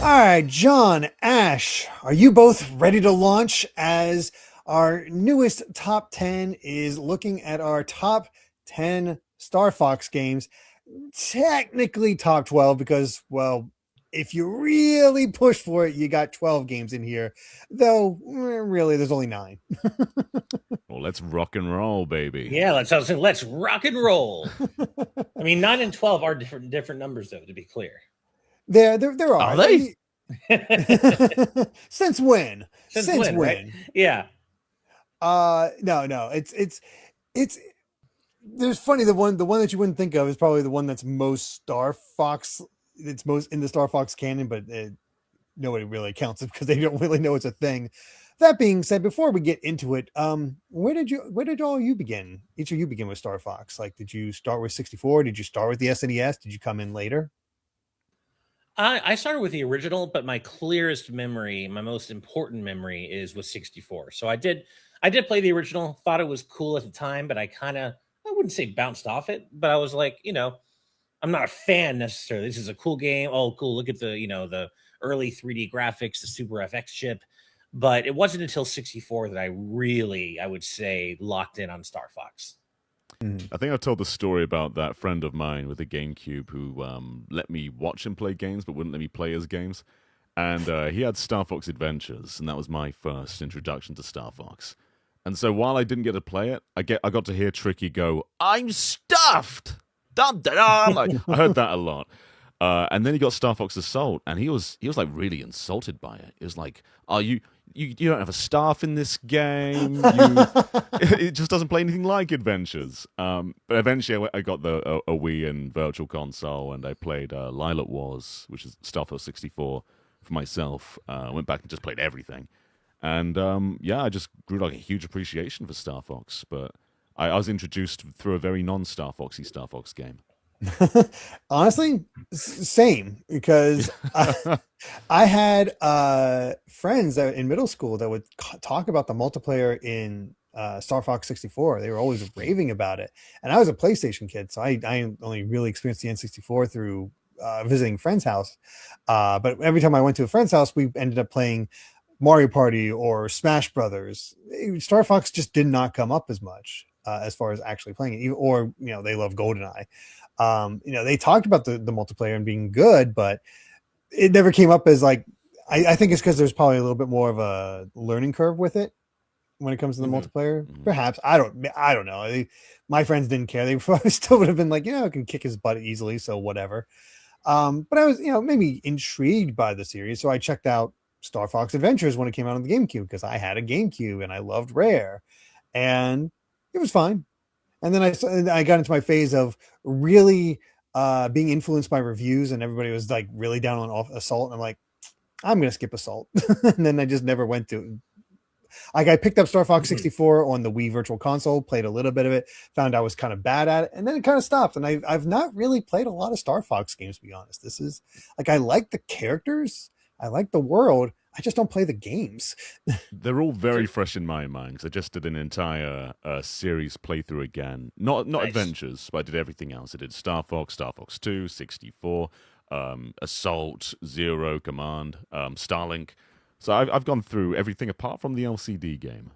All right, John, Ash, are you both ready to launch as our newest top 10 is looking at our top 10 Star Fox games? Technically top 12 because, well, if you really push for it, you got 12 games in here, though really there's only 9. Well, let's rock and roll, baby. Yeah, let's rock and roll. I mean, 9 and 12 are different numbers, though. To be clear, There Are are. they? Since when? since Since when, right? when? Yeah, No. It's there's funny the one that you wouldn't think of is probably the one that's most Star Fox. It's most in the Star Fox canon, but nobody really counts it because they don't really know it's a thing. That being said, before we get into it, where did all you begin? Each of you begin with Star Fox. Like, did you start with 64? Did you start with the SNES? Did you come in later? I started with the original, but my clearest memory, my most important memory, is with 64. So I did play the original. Thought it was cool at the time, but I wouldn't say bounced off it, but I was like, I'm not a fan necessarily. This is a cool game. Oh, cool! Look at the early 3D graphics, the Super FX chip. But it wasn't until 64 that I would say, locked in on Star Fox. Mhm. I think I've told the story about that friend of mine with a GameCube who let me watch him play games but wouldn't let me play his games. And he had Star Fox Adventures, and that was my first introduction to Star Fox. And so while I didn't get to play it, I got to hear Tricky go, "I'm stuffed." Dun, dun, dun. Like I heard that a lot. And then he got Star Fox Assault, and he was like really insulted by it. It was like, "Oh, you don't have a staff in this game. You it just doesn't play anything like Adventures." But eventually, I got a Wii and Virtual Console, and I played Lilac Wars, which is Star Fox 64, for myself. Went back and just played everything, and yeah, I just grew like a huge appreciation for Star Fox. But I was introduced through a very non-Star Foxy Star Fox game. Honestly, same because I had friends that in middle school that would talk about the multiplayer in Star Fox 64. They were always raving about it, and I was a PlayStation kid, so I only really experienced the N64 through visiting friends' house. But every time I went to a friend's house, we ended up playing Mario Party or Smash Brothers. Star Fox just did not come up as much as far as actually playing it, or they love GoldenEye. They talked about the multiplayer and being good, but it never came up as like I think it's because there's probably a little bit more of a learning curve with it when it comes to the Mhm. multiplayer. Mhm. Perhaps I don't know. My friends didn't care. They probably still would have been like, I can kick his butt easily, so whatever. But I was maybe intrigued by the series, so I checked out Star Fox Adventures when it came out on the GameCube because I had a GameCube and I loved Rare, and it was fine. And then I got into my phase of really being influenced by reviews, and everybody was like really down on Assault, and I'm like, I'm gonna skip Assault, and then I just never went to. Like I picked up Star Fox Mhm. 64 on the Wii Virtual Console, played a little bit of it, found I was kind of bad at it, and then it kind of stopped. And I've not really played a lot of Star Fox games, to be honest. This is like I like the characters, I like the world, I just don't play the games. They're all very fresh in my mind because I just did an entire series playthrough again. Not Nice. Adventures, but I did everything else. I did Star Fox 2, 64, Assault, Zero, Command, Starlink. So I've gone through everything apart from the LCD game.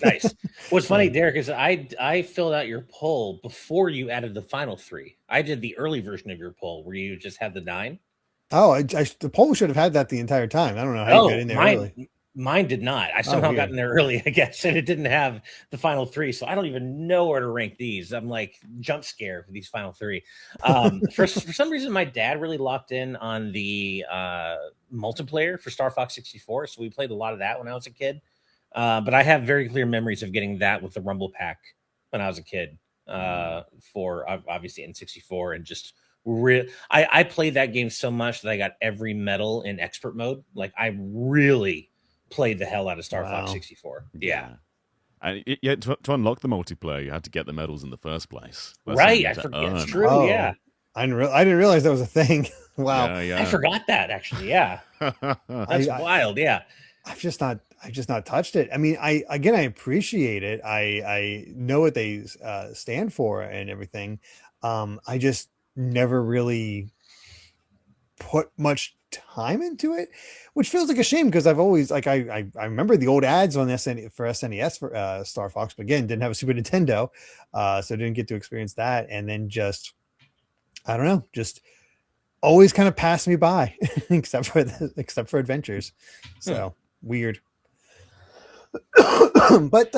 Nice. What's funny, Right. Derek, is I filled out your poll before you added the final three. I did the early version of your poll where you just had the nine. Oh, the poll should have had that the entire time. I don't know how you got Oh, in there mine early. mine did not. I Oh, somehow got weird. in there early, I guess, and it didn't have the final three. So I don't even know where to rank these. I'm like jump scared for these final three. For some reason, my dad really locked in on the multiplayer for Star Fox 64. So we played a lot of that when I was a kid. But I have very clear memories of getting that with the Rumble Pack when I was a kid. Mm. For obviously N64 and just I played that game so much that I got every medal in expert mode. Like I really played the hell out of Star Fox Wow. 64. Yeah. Yeah. And yet to unlock the multiplayer, you had to get the medals in the first place. That's something Right. you I had to forget. It's earn. true. Yeah. Oh, I didn't realize that was a thing. Wow. Yeah, I yeah. forgot that actually. Yeah. I, That's I wild. Yeah. I've just not touched it. I mean, I appreciate it. I know what they stand for and everything. I just never really put much time into it, which feels like a shame because I've always like I remember the old ads on SNES for Star Fox, but again didn't have a Super Nintendo, so didn't get to experience that, and then just I don't know, just always kind of passed me by, except for Adventures, so weird. But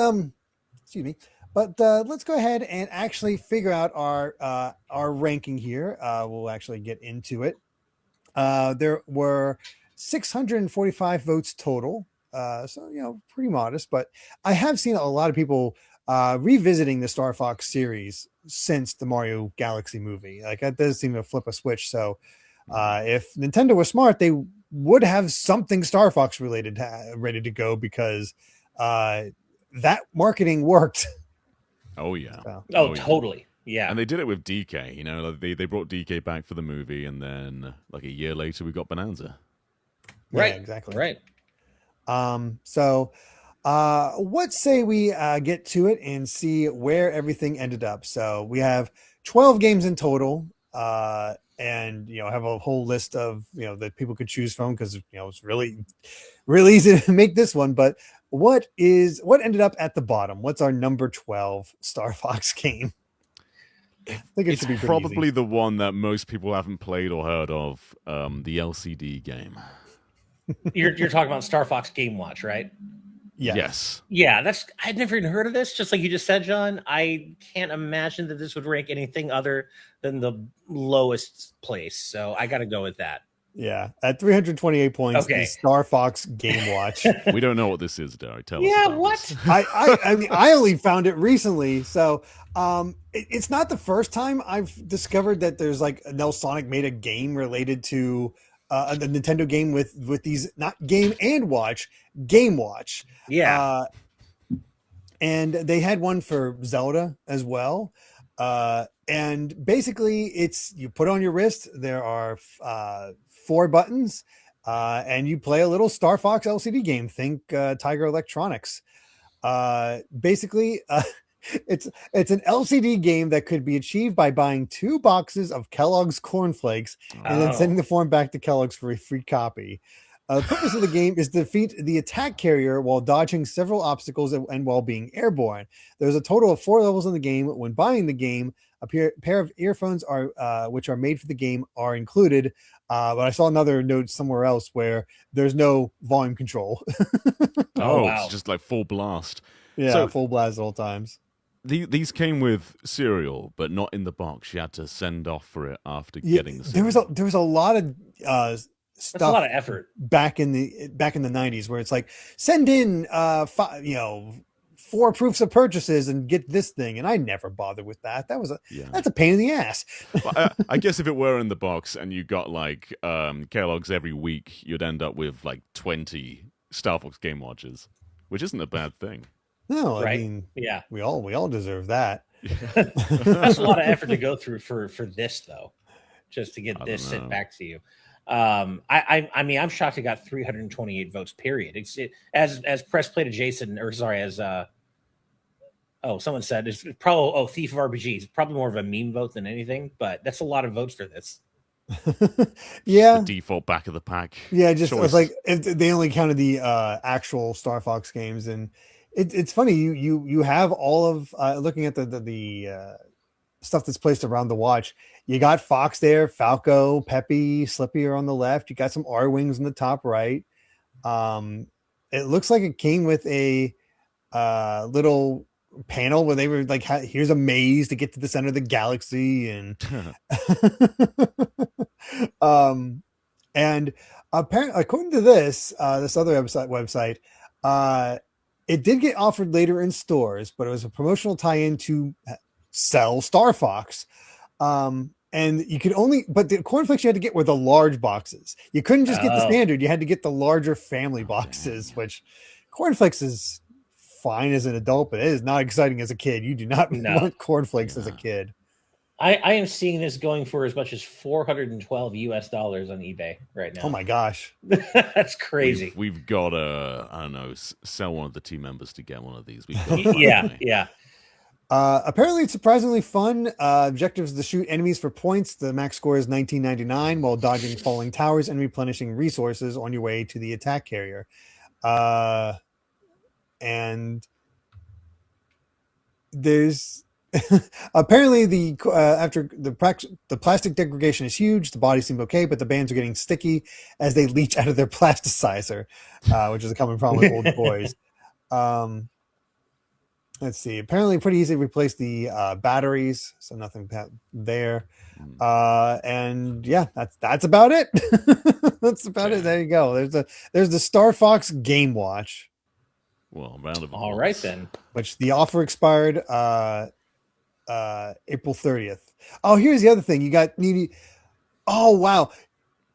excuse me. But let's go ahead and actually figure out our ranking here. We'll actually get into it. There were 645 votes total, so pretty modest. But I have seen a lot of people revisiting the Star Fox series since the Mario Galaxy movie. Like that does seem to flip a switch. So if Nintendo was smart, they would have something Star Fox related ready to go because that marketing worked. Oh yeah. Oh, totally. Yeah. And they did it with DK. You know, they brought DK back for the movie, and then like a year later, we got Bonanza. Right. Yeah, exactly. Right. So what say we get to it and see where everything ended up? So we have 12 games in total, and have a whole list of that people could choose from because it's really easy to make this one. But what ended up at the bottom? What's our number 12 Star Fox game? I think it's probably the one that most people haven't played or heard of, the LCD game. You're talking about Star Fox Game Watch, right? Yes. Yeah, I'd never even heard of this. Just like you just said, John, I can't imagine that this would rank anything other than the lowest place. So I got to go with that. Yeah, at 328 points, okay. The Star Fox Game Watch. We don't know what this is, Derrick. Tell us. Yeah, what? I mean, I only found it recently, so it's not the first time I've discovered that there's like Nelsonic made a game related to a Nintendo game with these not Game and Watch, Game Watch. Yeah, and they had one for Zelda as well. And basically, it's you put on your wrist. There are 4 buttons, and you play a little Star Fox LCD game. Think Tiger Electronics. Basically, it's an LCD game that could be achieved by buying 2 boxes of Kellogg's Corn Flakes and then sending the form back to Kellogg's for a free copy. The purpose of the game is to defeat the attack carrier while dodging several obstacles and while being airborne. There's a total of 4 levels in the game. When buying the game, a pair of earphones which are made for the game are included. But I saw another note somewhere else where there's no volume control. Wow. It's just like full blast. Yeah, so, full blast at all times. These came with cereal, but not in the box. You had to send off for it after getting the cereal. There was a lot of stuff. That's a lot of effort back in the 90s where it's like send in 4 proofs of purchases and get this thing, and I never bothered with that. That's a pain in the ass. Well, I guess if it were in the box and you got like Kellogg's every week, you'd end up with like 20 Star Fox Game Watches, which isn't a bad thing. No, right? I mean, yeah, we all deserve that. That's a lot of effort to go through for this though, just to get this sent back to you. I mean, I'm shocked it got 328 votes. Period. As press play to Jason, or sorry, as someone said it's probably Thief of RPG. It's probably more of a meme vote than anything, but that's a lot of votes for this. Yeah, the default back of the pack. Yeah, just it's like they only counted the actual Star Fox games, and it's funny you have all of looking at the stuff that's placed around the watch. You got Fox there, Falco, Peppy, Slippy are on the left. You got some R-Wings in the top right. It looks like it came with a little panel where they were like, here's a maze to get to the center of the galaxy. And and apparently, according to this other website, it did get offered later in stores, but it was a promotional tie-in to sell Star Fox. And you could but the cornflakes you had to get were the large boxes. You couldn't just get the standard. You had to get the larger family boxes, which cornflakes is fine as an adult, but it is not exciting as a kid. You do not want cornflakes as a kid. I am seeing this going for as much as $412 on eBay right now. Oh my gosh. That's crazy. We've got I don't know, sell one of the team members to get one of these. Yeah. Apparently, it's surprisingly fun. Objectives to shoot enemies for points. The max score is 1999 while dodging falling towers and replenishing resources on your way to the attack carrier. And there's apparently after the plastic degradation is huge. The bodies seem okay, but the bands are getting sticky as they leach out of their plasticizer, which is a common problem with old toys. Let's see. Apparently, pretty easy to replace the batteries, so nothing there. And yeah, that's about it. That's about it. There you go. There's the Star Fox Game Watch. Well, round of applause. All right then. Which the offer expired April 30th. Oh, here's the other thing. You got needy. Oh wow!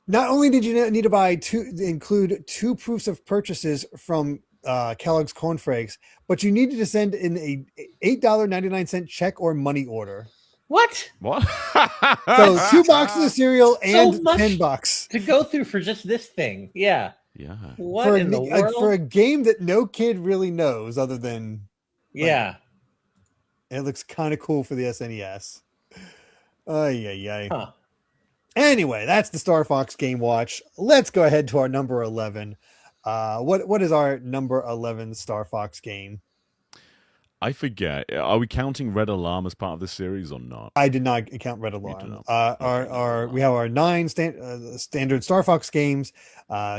Not only did you need to include 2 proofs of purchases from Kellogg's Corn Flakes, but you needed to send in a $8.99 check or money order. What? So 2 boxes of cereal and So much $10 to go through for just this thing. Yeah. Yeah. What in the world? For a game that no kid really knows other than yeah. It looks kind of cool for the SNES. Ay. Huh. Anyway, that's the Star Fox Game Watch. Let's go ahead to our number 11. What is our number 11 Star Fox game? I forget. Are we counting Red Alarm as part of this series or not? I did not count Red Alarm. We have our 9 standard Star Fox games,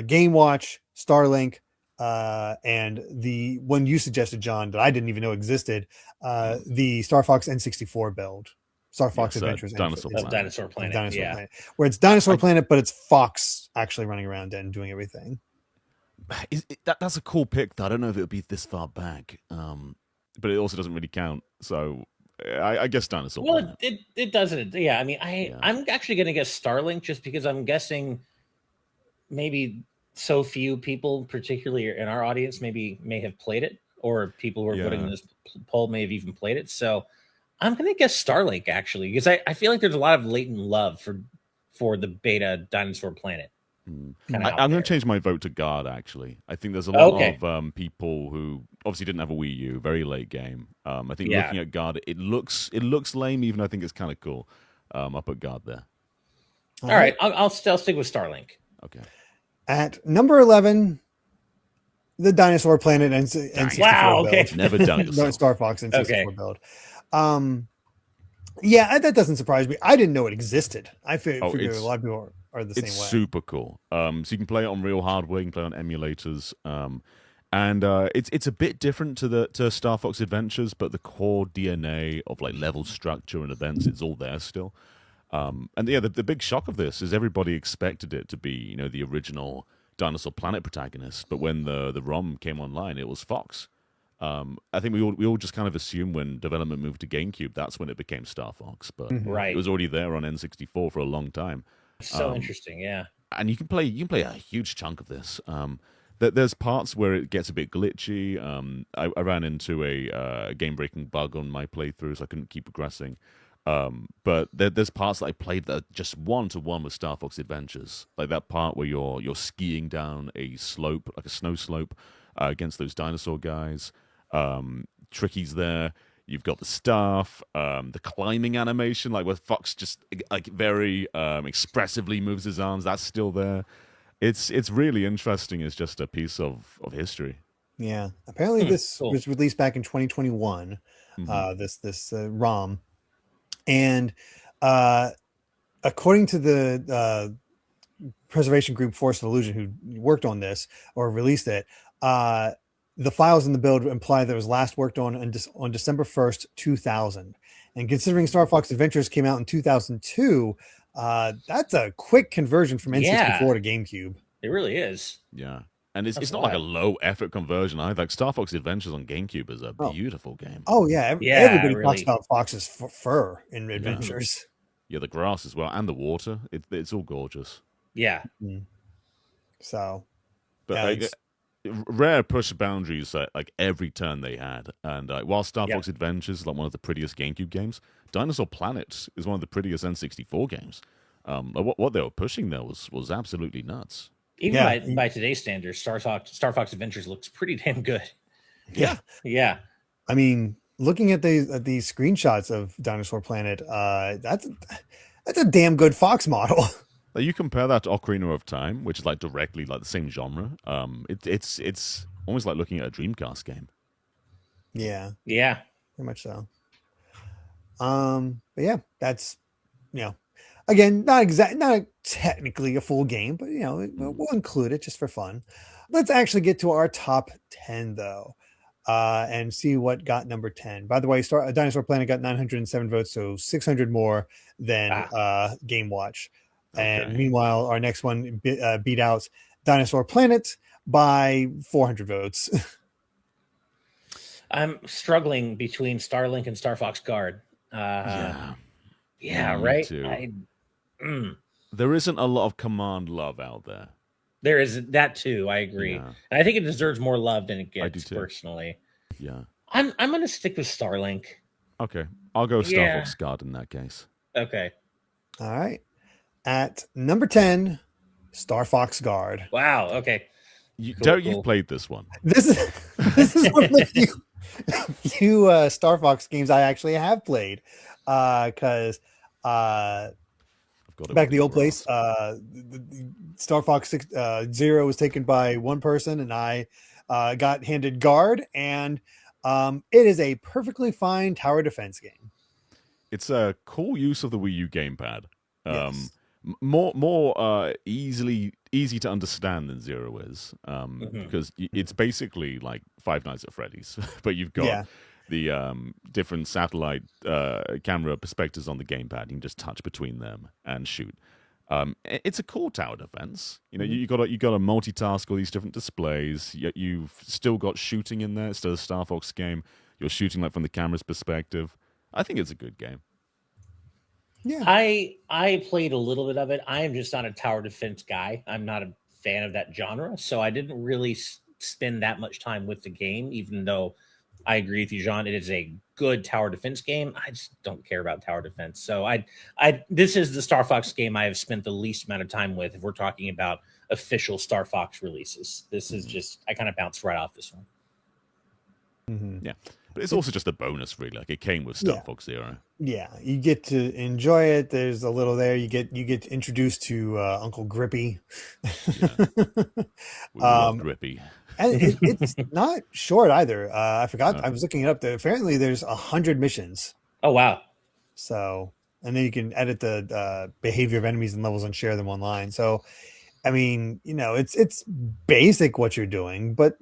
Game Watch, Starlink, and the one you suggested, John, that I didn't even know existed, the Star Fox N64 build. Star Fox Adventures. Dinosaur Planet. Planet. Where it's Dinosaur Planet, but it's Fox actually running around and doing everything. That's a cool pick, though. I don't know if it would be this far back. But it also doesn't really count. So I guess Dinosaur. Well, it doesn't. Yeah, I mean, I'm actually going to guess Starlink just because I'm guessing maybe so few people, particularly in our audience, may have played it, or people who are voting this poll may have even played it. So I'm going to guess Starlink actually, because I feel like there's a lot of latent love for the beta Dinosaur Planet. I'm going to change my vote to Guard, actually. I think there's a lot of people who obviously didn't have a Wii U, very late game. I think looking at Guard, it looks lame, even though I think it's kind of cool. I'll put Guard there. All right. I'll still stick with Starlink. Okay. At number 11, the Dinosaur Planet N64 wow, okay. build. Never done it. Star Fox N64 build. Yeah, that doesn't surprise me. I didn't know it existed. I figured a lot of people are the same way. It's super cool. So you can play it on real hardware, you can play it on emulators, and it's a bit different to Star Fox Adventures, but the core DNA of like level structure and events, it's all there still. And yeah, the big shock of this is everybody expected it to be, the original Dinosaur Planet protagonist, but when the ROM came online, it was Fox. I think we all just kind of assumed when development moved to GameCube, that's when it became Star Fox, but it was already there on N64 for a long time. So interesting, yeah. And you can play a huge chunk of this. There's parts where it gets a bit glitchy. I ran into a game-breaking bug on my playthrough, so I couldn't keep progressing. But there's parts that I played that are just 1-to-1 with Star Fox Adventures, like that part where you're skiing down a slope, like a snow slope, against those dinosaur guys. Tricky's there. You've got the staff, the climbing animation, like where Fox just like very expressively moves his arms. That's still there. It's really interesting. It's just a piece of history. Yeah. Apparently, this was released back in 2021. This ROM, and according to the preservation group Force of Illusion, who worked on this or released it, the files in the build imply that it was last worked on December 1st, 2000. And considering Star Fox Adventures came out in 2002, that's a quick conversion from N64 to GameCube. It really is. Yeah. And it's not like a low effort conversion either. Like Star Fox Adventures on GameCube is a beautiful game. Oh, yeah. Everybody talks about Fox's fur in Adventures. Yeah, the grass as well. And the water. It's all gorgeous. Yeah. So. But Rare pushed boundaries like every turn they had, and while Star Fox Adventures is like one of the prettiest GameCube games, Dinosaur Planet is one of the prettiest N64 games. What they were pushing there was absolutely nuts. Even by today's standards, Star Fox Adventures looks pretty damn good. Yeah. Yeah. I mean, looking at these screenshots of Dinosaur Planet, that's a damn good Fox model. Like, you compare that to Ocarina of Time, which is like directly like the same genre. It's almost like looking at a Dreamcast game. Yeah, Yeah. very much so. But yeah, that's again not technically a full game, but we'll include it just for fun. Let's actually get to our top 10 though, and see what got number 10. By the way, Dinosaur Planet got 907 votes, so 600 more than Game Watch. And Okay. meanwhile, our next one beat out Dinosaur Planet by 400 votes. I'm struggling between Starlink and Star Fox Guard. Yeah, me Right. too. There isn't a lot of Command love out there. There is that too. I agree, Yeah. and I think it deserves more love than it I gets. do too. Personally, Yeah. I'm going to stick with Starlink. Okay, I'll go Star Yeah. Fox Guard in that case. Okay. All right. At number 10, Star Fox Guard. Wow. Okay. Derrick, cool. you've played this one. This is one of the few Star Fox games I actually have played, because I've got it back in with the old place, grass. the Star Fox 0 was taken by one person, and I got handed Guard, and it is a perfectly fine tower defense game. It's a cool use of the Wii U gamepad. Yes. More easy to understand than Zero is, because it's basically like Five Nights at Freddy's, but you've got the different satellite camera perspectives on the gamepad. You can just touch between them and shoot. It's a cool tower defense. You got to multitask all these different displays. You've still got shooting in there. It's still a Star Fox game. You're shooting like from the camera's perspective. I think it's a good game. Yeah. I played a little bit of it. I am just not a tower defense guy. I'm not a fan of that genre, so I didn't really spend that much time with the game. Even though I agree with you, John, it is a good tower defense game. I just don't care about tower defense. So this is the Star Fox game I have spent the least amount of time with. If we're talking about official Star Fox releases, this is just I kind of bounced right off this one. Yeah, but it's also just a bonus, really. Like, it came with Star Fox Zero. Yeah, you get to enjoy it. There's a little there. You get introduced to Uncle Grippy. We love Grippy. And it's not short either. I forgot. I was looking it up. Apparently, there's 100 missions. Oh wow! So, and then you can edit the behavior of enemies and levels and share them online. So, I mean, it's basic what you're doing, but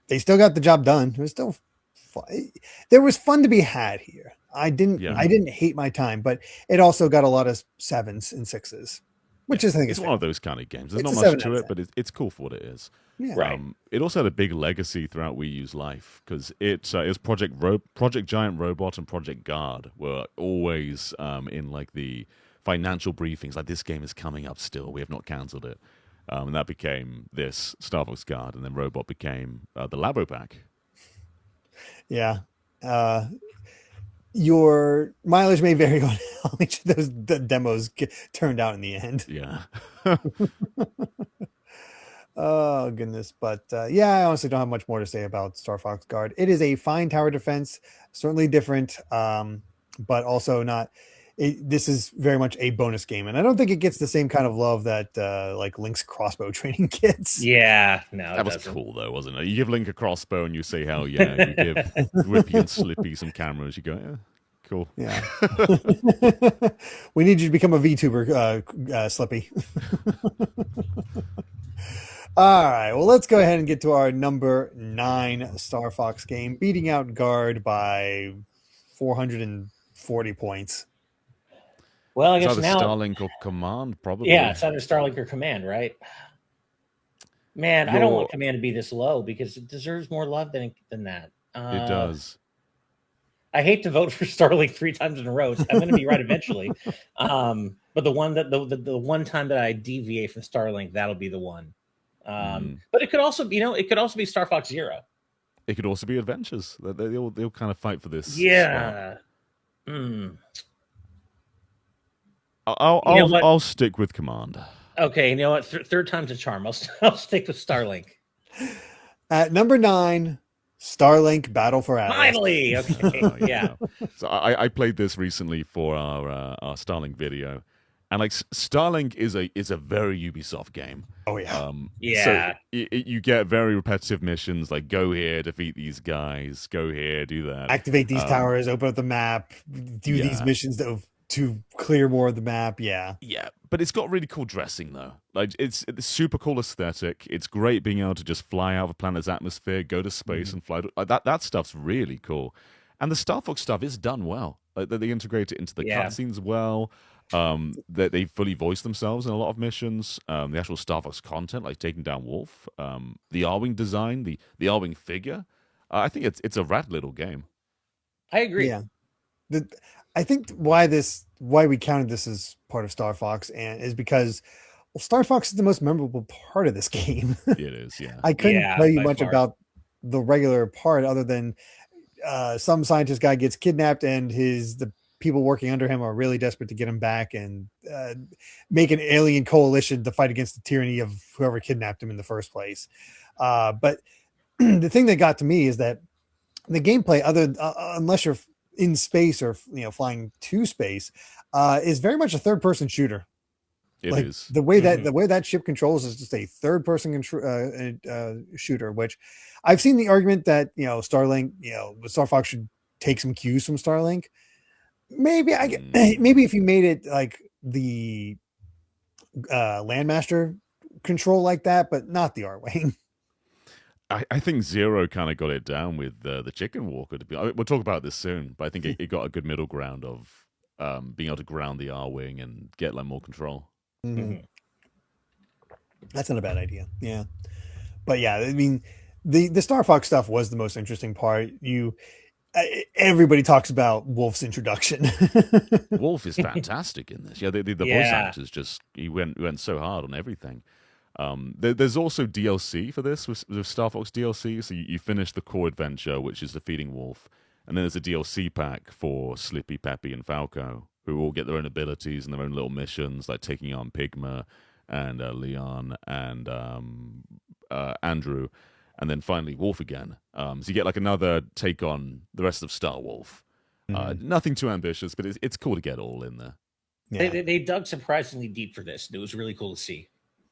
they still got the job done. It was still fun. There was fun to be had here. I didn't hate my time, but it also got a lot of 7s and 6s, which I think it's one of those kind of games. There's It's not a much 7 to out it, of but it's cool for what it is. Yeah. Right. It also had a big legacy throughout Wii U's life, because it was Project Giant Robot and Project Guard were always in like the financial briefings, like, this game is coming up still. We have not cancelled it. And that became this Star Fox Guard, and then Robot became the Labo Pack. Yeah. Your mileage may vary on how each of those demos turned out in the end. Yeah. Oh, goodness. But I honestly don't have much more to say about Star Fox Guard. It is a fine tower defense, certainly different, but also not. This is very much a bonus game, and I don't think it gets the same kind of love that like Link's crossbow training gets. Yeah, no, That was cool, though, wasn't it? You give Link a crossbow and you say, hell yeah. You give Whippy and Slippy some cameras. You go, yeah, cool. Yeah. We need you to become a VTuber, Slippy. All right. Well, let's go ahead and get to our number 9 Star Fox game, beating out Guard by 440 points. Well, I It's guess either now Starlink or Command, probably. Yeah, it's either Starlink or Command, right? Man, I don't want Command to be this low because it deserves more love than that. It does. I hate to vote for Starlink 3 times in a row. I'm going to be right eventually. But the one time that I deviate from Starlink, that'll be the one. But it could also be Star Fox Zero. It could also be Adventures. They'll kind of fight for this. Yeah. I'll stick with Command. Okay, you know what? Third time's a charm. I'll stick with Starlink. At number 9, Starlink Battle for Atlas. Finally, okay, yeah. So I played this recently for our Starlink video, and like Starlink is a very Ubisoft game. Oh yeah. Yeah. So you get very repetitive missions like go here, defeat these guys, go here, do that. Activate these towers, open up the map, do these Yeah. missions to clear more of the map. Yeah. Yeah, but it's got really cool dressing though. Like it's super cool aesthetic. It's great being able to just fly out of a planet's atmosphere, go to space, and fly. Like that stuff's really cool. And the Star Fox stuff is done well. Like they integrate it into the Yeah. cutscenes well. They fully voice themselves in a lot of missions. The actual Star Fox content, like taking down Wolf, the R-wing design, the R-wing figure. I think it's a rad little game. I agree. Yeah. I think why we counted this as part of Star Fox and is because Star Fox is the most memorable part of this game. It is, yeah. I couldn't Yeah, tell you by much far. about the regular part other than some scientist guy gets kidnapped and the people working under him are really desperate to get him back and make an alien coalition to fight against the tyranny of whoever kidnapped him in the first place. But the thing that got to me is that the gameplay, unless you're in space or flying to space, is very much a third-person shooter. It Like is. the way that ship controls is just a third-person shooter. Which I've seen the argument that Starlink, Star Fox should take some cues from Starlink. Maybe maybe if you made it like the Landmaster control like that, but not the R-wing. I think Zero kind of got it down with the Chicken Walker. We'll talk about this soon, but I think it got a good middle ground of being able to ground the R-wing and get like more control. Mm-hmm. That's not a bad idea. Yeah, but yeah, I mean, the Star Fox stuff was the most interesting part. Everybody talks about Wolf's introduction. Wolf is fantastic in this. Yeah, the voice actors he went so hard on everything. There's also DLC for this with Star Fox DLC. So you finish the core adventure, which is defeating Wolf, and then there's a DLC pack for Slippy, Peppy, and Falco, who all get their own abilities and their own little missions, like taking on Pigma and Leon and Andrew, and then finally Wolf again. So you get like another take on the rest of Star Wolf. Nothing too ambitious, but it's cool to get all in there. Yeah. They dug surprisingly deep for this, and it was really cool to see.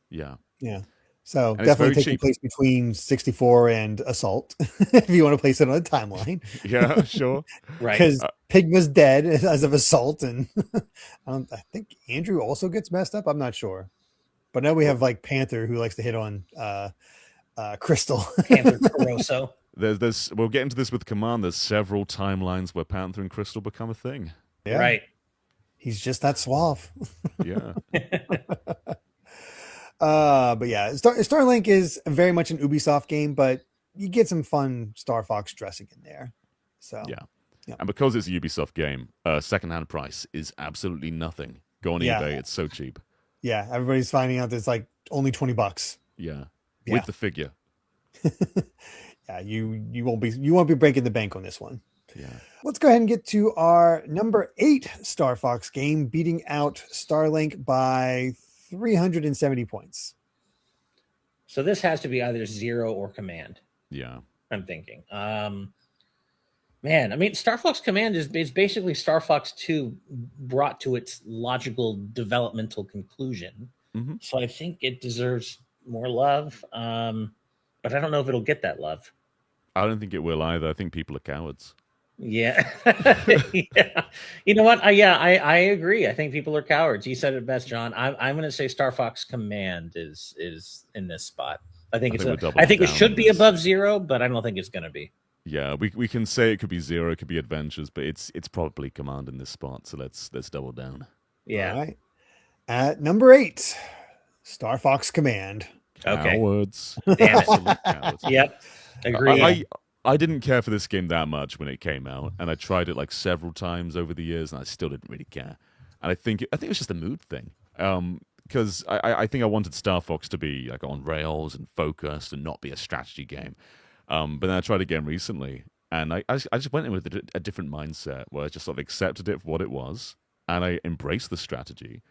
Yeah. Yeah. So And definitely taking cheap. place between 64 and Assault, if you want to place it on a timeline. Yeah, sure. Right. Because Pigma's dead as of Assault, and I think Andrew also gets messed up. I'm not sure. But now we have like Panther who likes to hit on Crystal. Panther Caroso. We'll get into this with Command. There's several timelines where Panther and Crystal become a thing. Yeah. Right. He's just that suave. Yeah. But yeah, Starlink is very much an Ubisoft game, but you get some fun Star Fox dressing in there. So Yeah. And because it's a Ubisoft game, secondhand price is absolutely nothing. Go on eBay, it's so cheap. Yeah, everybody's finding out that it's like only $20. Yeah. Yeah. With the figure. Yeah, you won't be breaking the bank on this one. Yeah. Let's go ahead and get to our number 8 Star Fox game, beating out Starlink by 370 points. So this has to be either Zero or Command. Yeah. I'm thinking. Man, I mean, Star Fox Command is basically Star Fox 2 brought to its logical developmental conclusion. Mm-hmm. So I think it deserves more love. But I don't know if it'll get that love. I don't think it will either. I think people are cowards. Yeah. Yeah. You know what? I agree. I think people are cowards. You said it best, John. I'm going to say Star Fox Command is in this spot. I think it should be above Zero, but I don't think it's going to be. Yeah, we can say it could be Zero, it could be Adventures, but it's probably Command in this spot. So let's double down. Yeah. All right. At number 8, Star Fox Command. Okay. Cowards. Damn it. Absolute cowards. Yep. Agree. I didn't care for this game that much when it came out, and I tried it like several times over the years, and I still didn't really care. And I think it was just a mood thing. Because I think I wanted Star Fox to be like on rails and focused and not be a strategy game. But then I tried it again recently, and I just went in with a different mindset where I just sort of accepted it for what it was, and I embraced the strategy,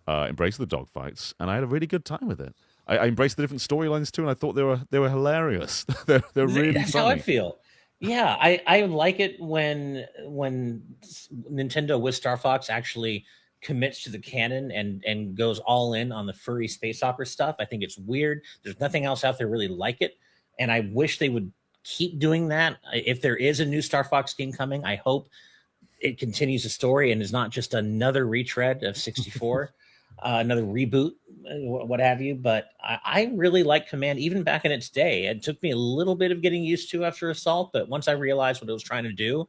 embraced the dogfights, and I had a really good time with it. I embraced the different storylines too, and I thought they were hilarious. they're really That's funny. how I feel. Yeah, I like it when Nintendo with Star Fox actually commits to the canon and goes all in on the furry space opera stuff. I think it's weird. There's nothing else out there really like it, and I wish they would keep doing that. If there is a new Star Fox game coming, I hope it continues the story and is not just another retread of 64, another reboot, what have you. But I really like Command even back in its day. It took me a little bit of getting used to after Assault, but once I realized what it was trying to do,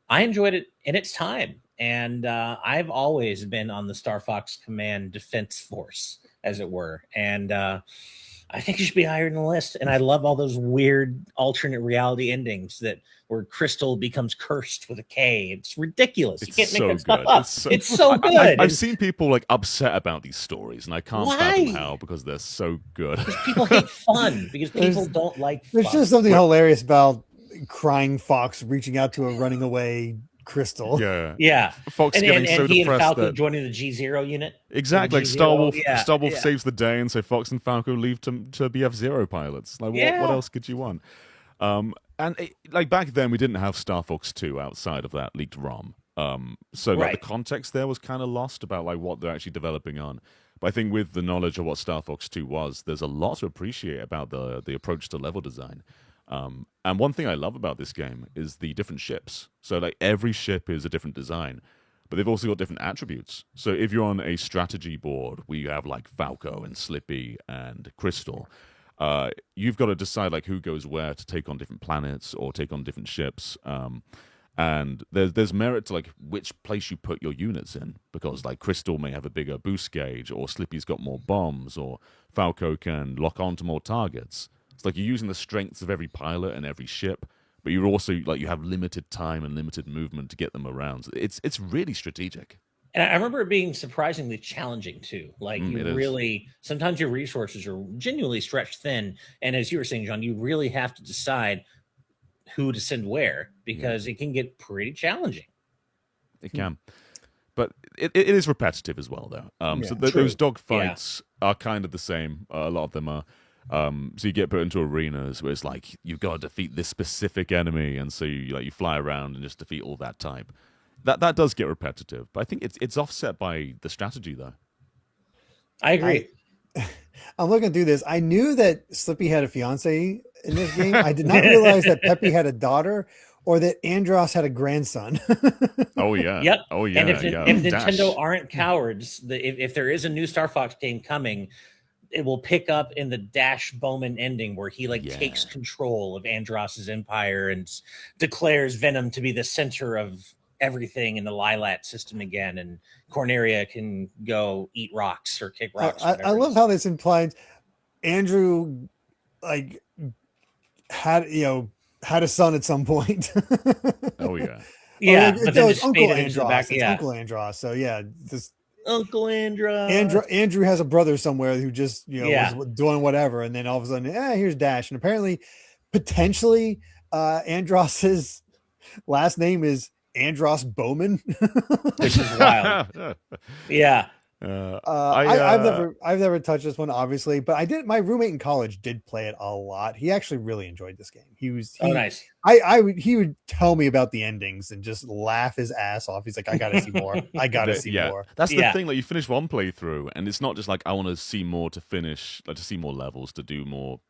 I enjoyed it in its time. And I've always been on the Star Fox Command Defense Force, as it were. And I think you should be higher in the list. And I love all those weird alternate reality endings that where Crystal becomes cursed with a K. It's ridiculous. You can't make that stuff up. It's so good. I've seen people like upset about these stories, and I can't fathom how, because they're so good. Because people hate fun. Because people don't like fun. There's just something hilarious about crying fox reaching out to a running away Crystal. Yeah. Fox and getting so he depressed and Falco that joining the G0 unit. exactly like Star Wolf saves the day, and so Fox and Falco leave to be F-Zero pilots. Like what else could you want? Like back then we didn't have Star Fox 2 outside of that leaked ROM. So like the context there was kind of lost about like what they're actually developing on. But I think with the knowledge of what Star Fox 2 was, there's a lot to appreciate about the approach to level design. And one thing I love about this game is the different ships. So like every ship is a different design, but they've also got different attributes. So if you're on a strategy board where you have like Falco and Slippy and Crystal, you've got to decide like who goes where to take on different planets or take on different ships. And there's merit to like which place you put your units in, because like Crystal may have a bigger boost gauge, or Slippy's got more bombs, or Falco can lock on to more targets. It's like you're using the strengths of every pilot and every ship, but you're also like you have limited time and limited movement to get them around. It's really strategic. And I remember it being surprisingly challenging too. Like sometimes your resources are genuinely stretched thin, and as you were saying, John, you really have to decide who to send where, because it can get pretty challenging. It can, but it is repetitive as well, though. So those dog fights are kind of the same. A lot of them are. So you get put into arenas where it's like you've got to defeat this specific enemy, and so you fly around and just defeat all that type. That does get repetitive, but I think it's offset by the strategy, though. I agree. I'm looking through this. I knew that Slippy had a fiance in this game. I did not realize that Peppy had a daughter, or that Andros had a grandson. Oh yeah. Yep. Oh yeah. And if Nintendo aren't cowards, if there is a new Star Fox game coming, it will pick up in the Dash Bowman ending where he takes control of Andros's empire and declares Venom to be the center of everything in the Lilat system again, and Corneria can go eat rocks or kick rocks. I love how this implies Andrew had a son at some point. Oh yeah. Yeah, but then it's Uncle Andros. Uncle Andros. So yeah, this Uncle Andros. Andrew has a brother somewhere who just was doing whatever, and then all of a sudden, here's Dash, and apparently, potentially, Andros's last name is Andros Bowman, which is wild. Yeah. I've never touched this one, obviously, but I did. My roommate in college did play it a lot. He actually really enjoyed this game. Nice. He would tell me about the endings and just laugh his ass off. He's like, I gotta see more. I gotta see more. That's the thing. Like you finish one playthrough, and it's not just like I want to see more to finish, like to see more levels, to do more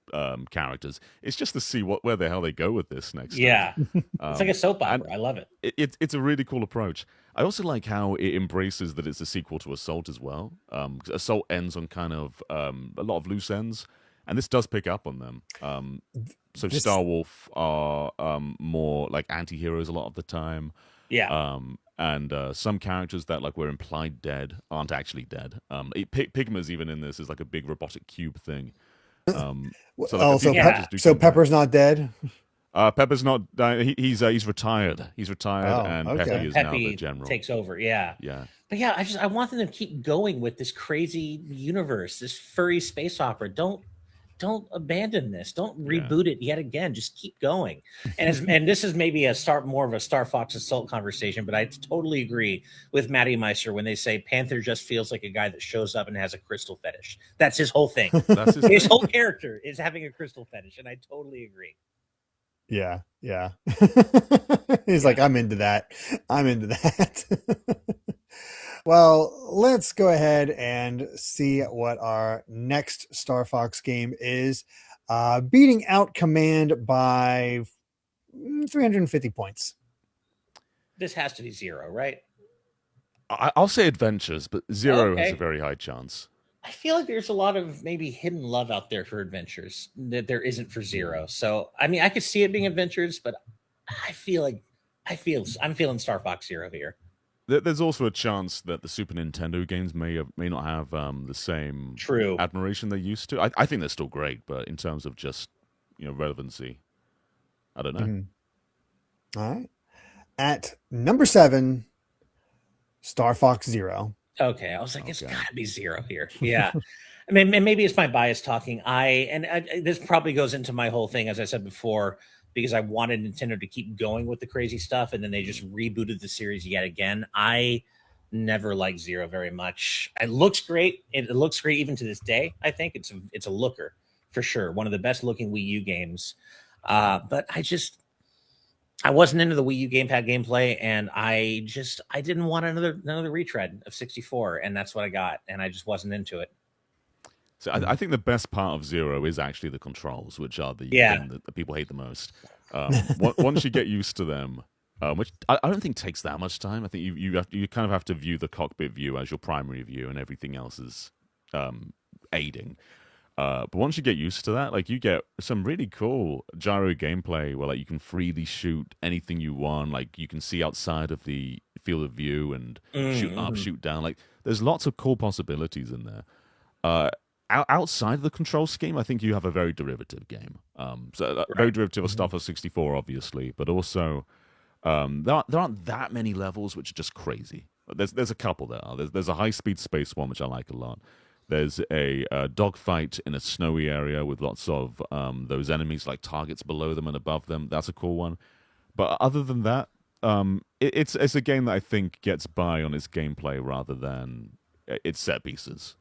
characters. It's just to see where the hell they go with this next. Yeah, it's like a soap opera. I love it. It's a really cool approach. I also like how it embraces that it's a sequel to Assault as well. Because Assault ends on kind of a lot of loose ends, and this does pick up on them. So Star Wolf are more like anti-heroes a lot of the time. Yeah. And some characters that like were implied dead aren't actually dead. Pigma's even in this is like a big robotic cube thing. So Pepper's not dead? Pepper's not. He's retired. He's retired, and Peppy is now the general. Takes over. Yeah. But yeah, I want them to keep going with this crazy universe, this furry space opera. Don't abandon this. Don't reboot it yet again. Just keep going. And this is maybe more of a Star Fox Assault conversation, but I totally agree with Matty Meister when they say Panther just feels like a guy that shows up and has a crystal fetish. That's his whole thing. His whole character is having a crystal fetish, and I totally agree. Yeah, yeah. He's like, I'm into that. I'm into that. Well, let's go ahead and see what our next Star Fox game is. Beating out Command by 350 points. This has to be 0, right? I'll say Adventures, but Zero has a Okay. very high chance. I feel like there's a lot of maybe hidden love out there for Adventures that there isn't for Zero. So I mean, I could see it being Adventures, but I feel like I'm feeling Star Fox Zero here. There's also a chance that the Super Nintendo games may not have the same True. admiration they used to. I think they're still great, but in terms of just relevancy, I don't know. Mm-hmm. All right. At number 7, Star Fox Zero. Okay, I was like, it's Okay. got to be 0 here. Yeah, I mean, maybe it's my bias talking. This probably goes into my whole thing, as I said before, because I wanted Nintendo to keep going with the crazy stuff, and then they just rebooted the series yet again. I never liked Zero very much. It looks great. It looks great even to this day. I think it's a looker for sure. One of the best looking Wii U games. But I wasn't into the Wii U gamepad gameplay, and I didn't want another retread of 64, and that's what I got, and I just wasn't into it. So I think the best part of Zero is actually the controls, which are the Yeah. thing that people hate the most. Once you get used to them, which I don't think takes that much time. I think you kind of have to view the cockpit view as your primary view, and everything else is aiding. But once you get used to that, like you get some really cool gyro gameplay where like you can freely shoot anything you want. Like you can see outside of the field of view and shoot up, shoot down. Like there's lots of cool possibilities in there. Outside of the control scheme, I think you have a very derivative game. Very derivative of Star Fox 64, obviously, but also there aren't that many levels which are just crazy. There's a couple there. There's a high speed space one which I like a lot. There's a dogfight in a snowy area with lots of those enemies like targets below them and above them. That's a cool one. But other than that, it's a game that I think gets by on its gameplay rather than its set pieces.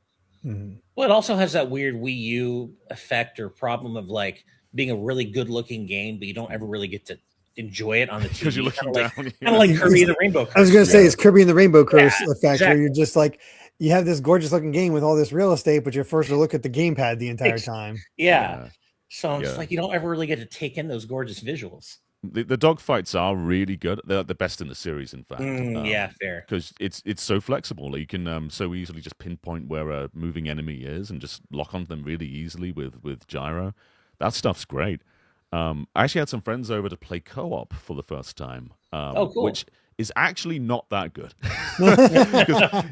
Mm-hmm. Well, it also has that weird Wii U effect or problem of like being a really good looking game, but you don't ever really get to enjoy it on the TV. Because you're looking down. Kind of like Kirby and the Rainbow Curse. I was going to say it's Kirby and the Rainbow Curse Yeah, effect, exactly. where you're just like, you have this gorgeous looking game with all this real estate, but you're forced to look at the gamepad the entire time. Yeah. So it's Yeah. like you don't ever really get to take in those gorgeous visuals. The dogfights are really good. They're the best in the series, in fact. Yeah, fair. Because it's so flexible. You can so easily just pinpoint where a moving enemy is and just lock onto them really easily with gyro. That stuff's great. I actually had some friends over to play co-op for the first time. Cool. Which is actually not that good. 'Cause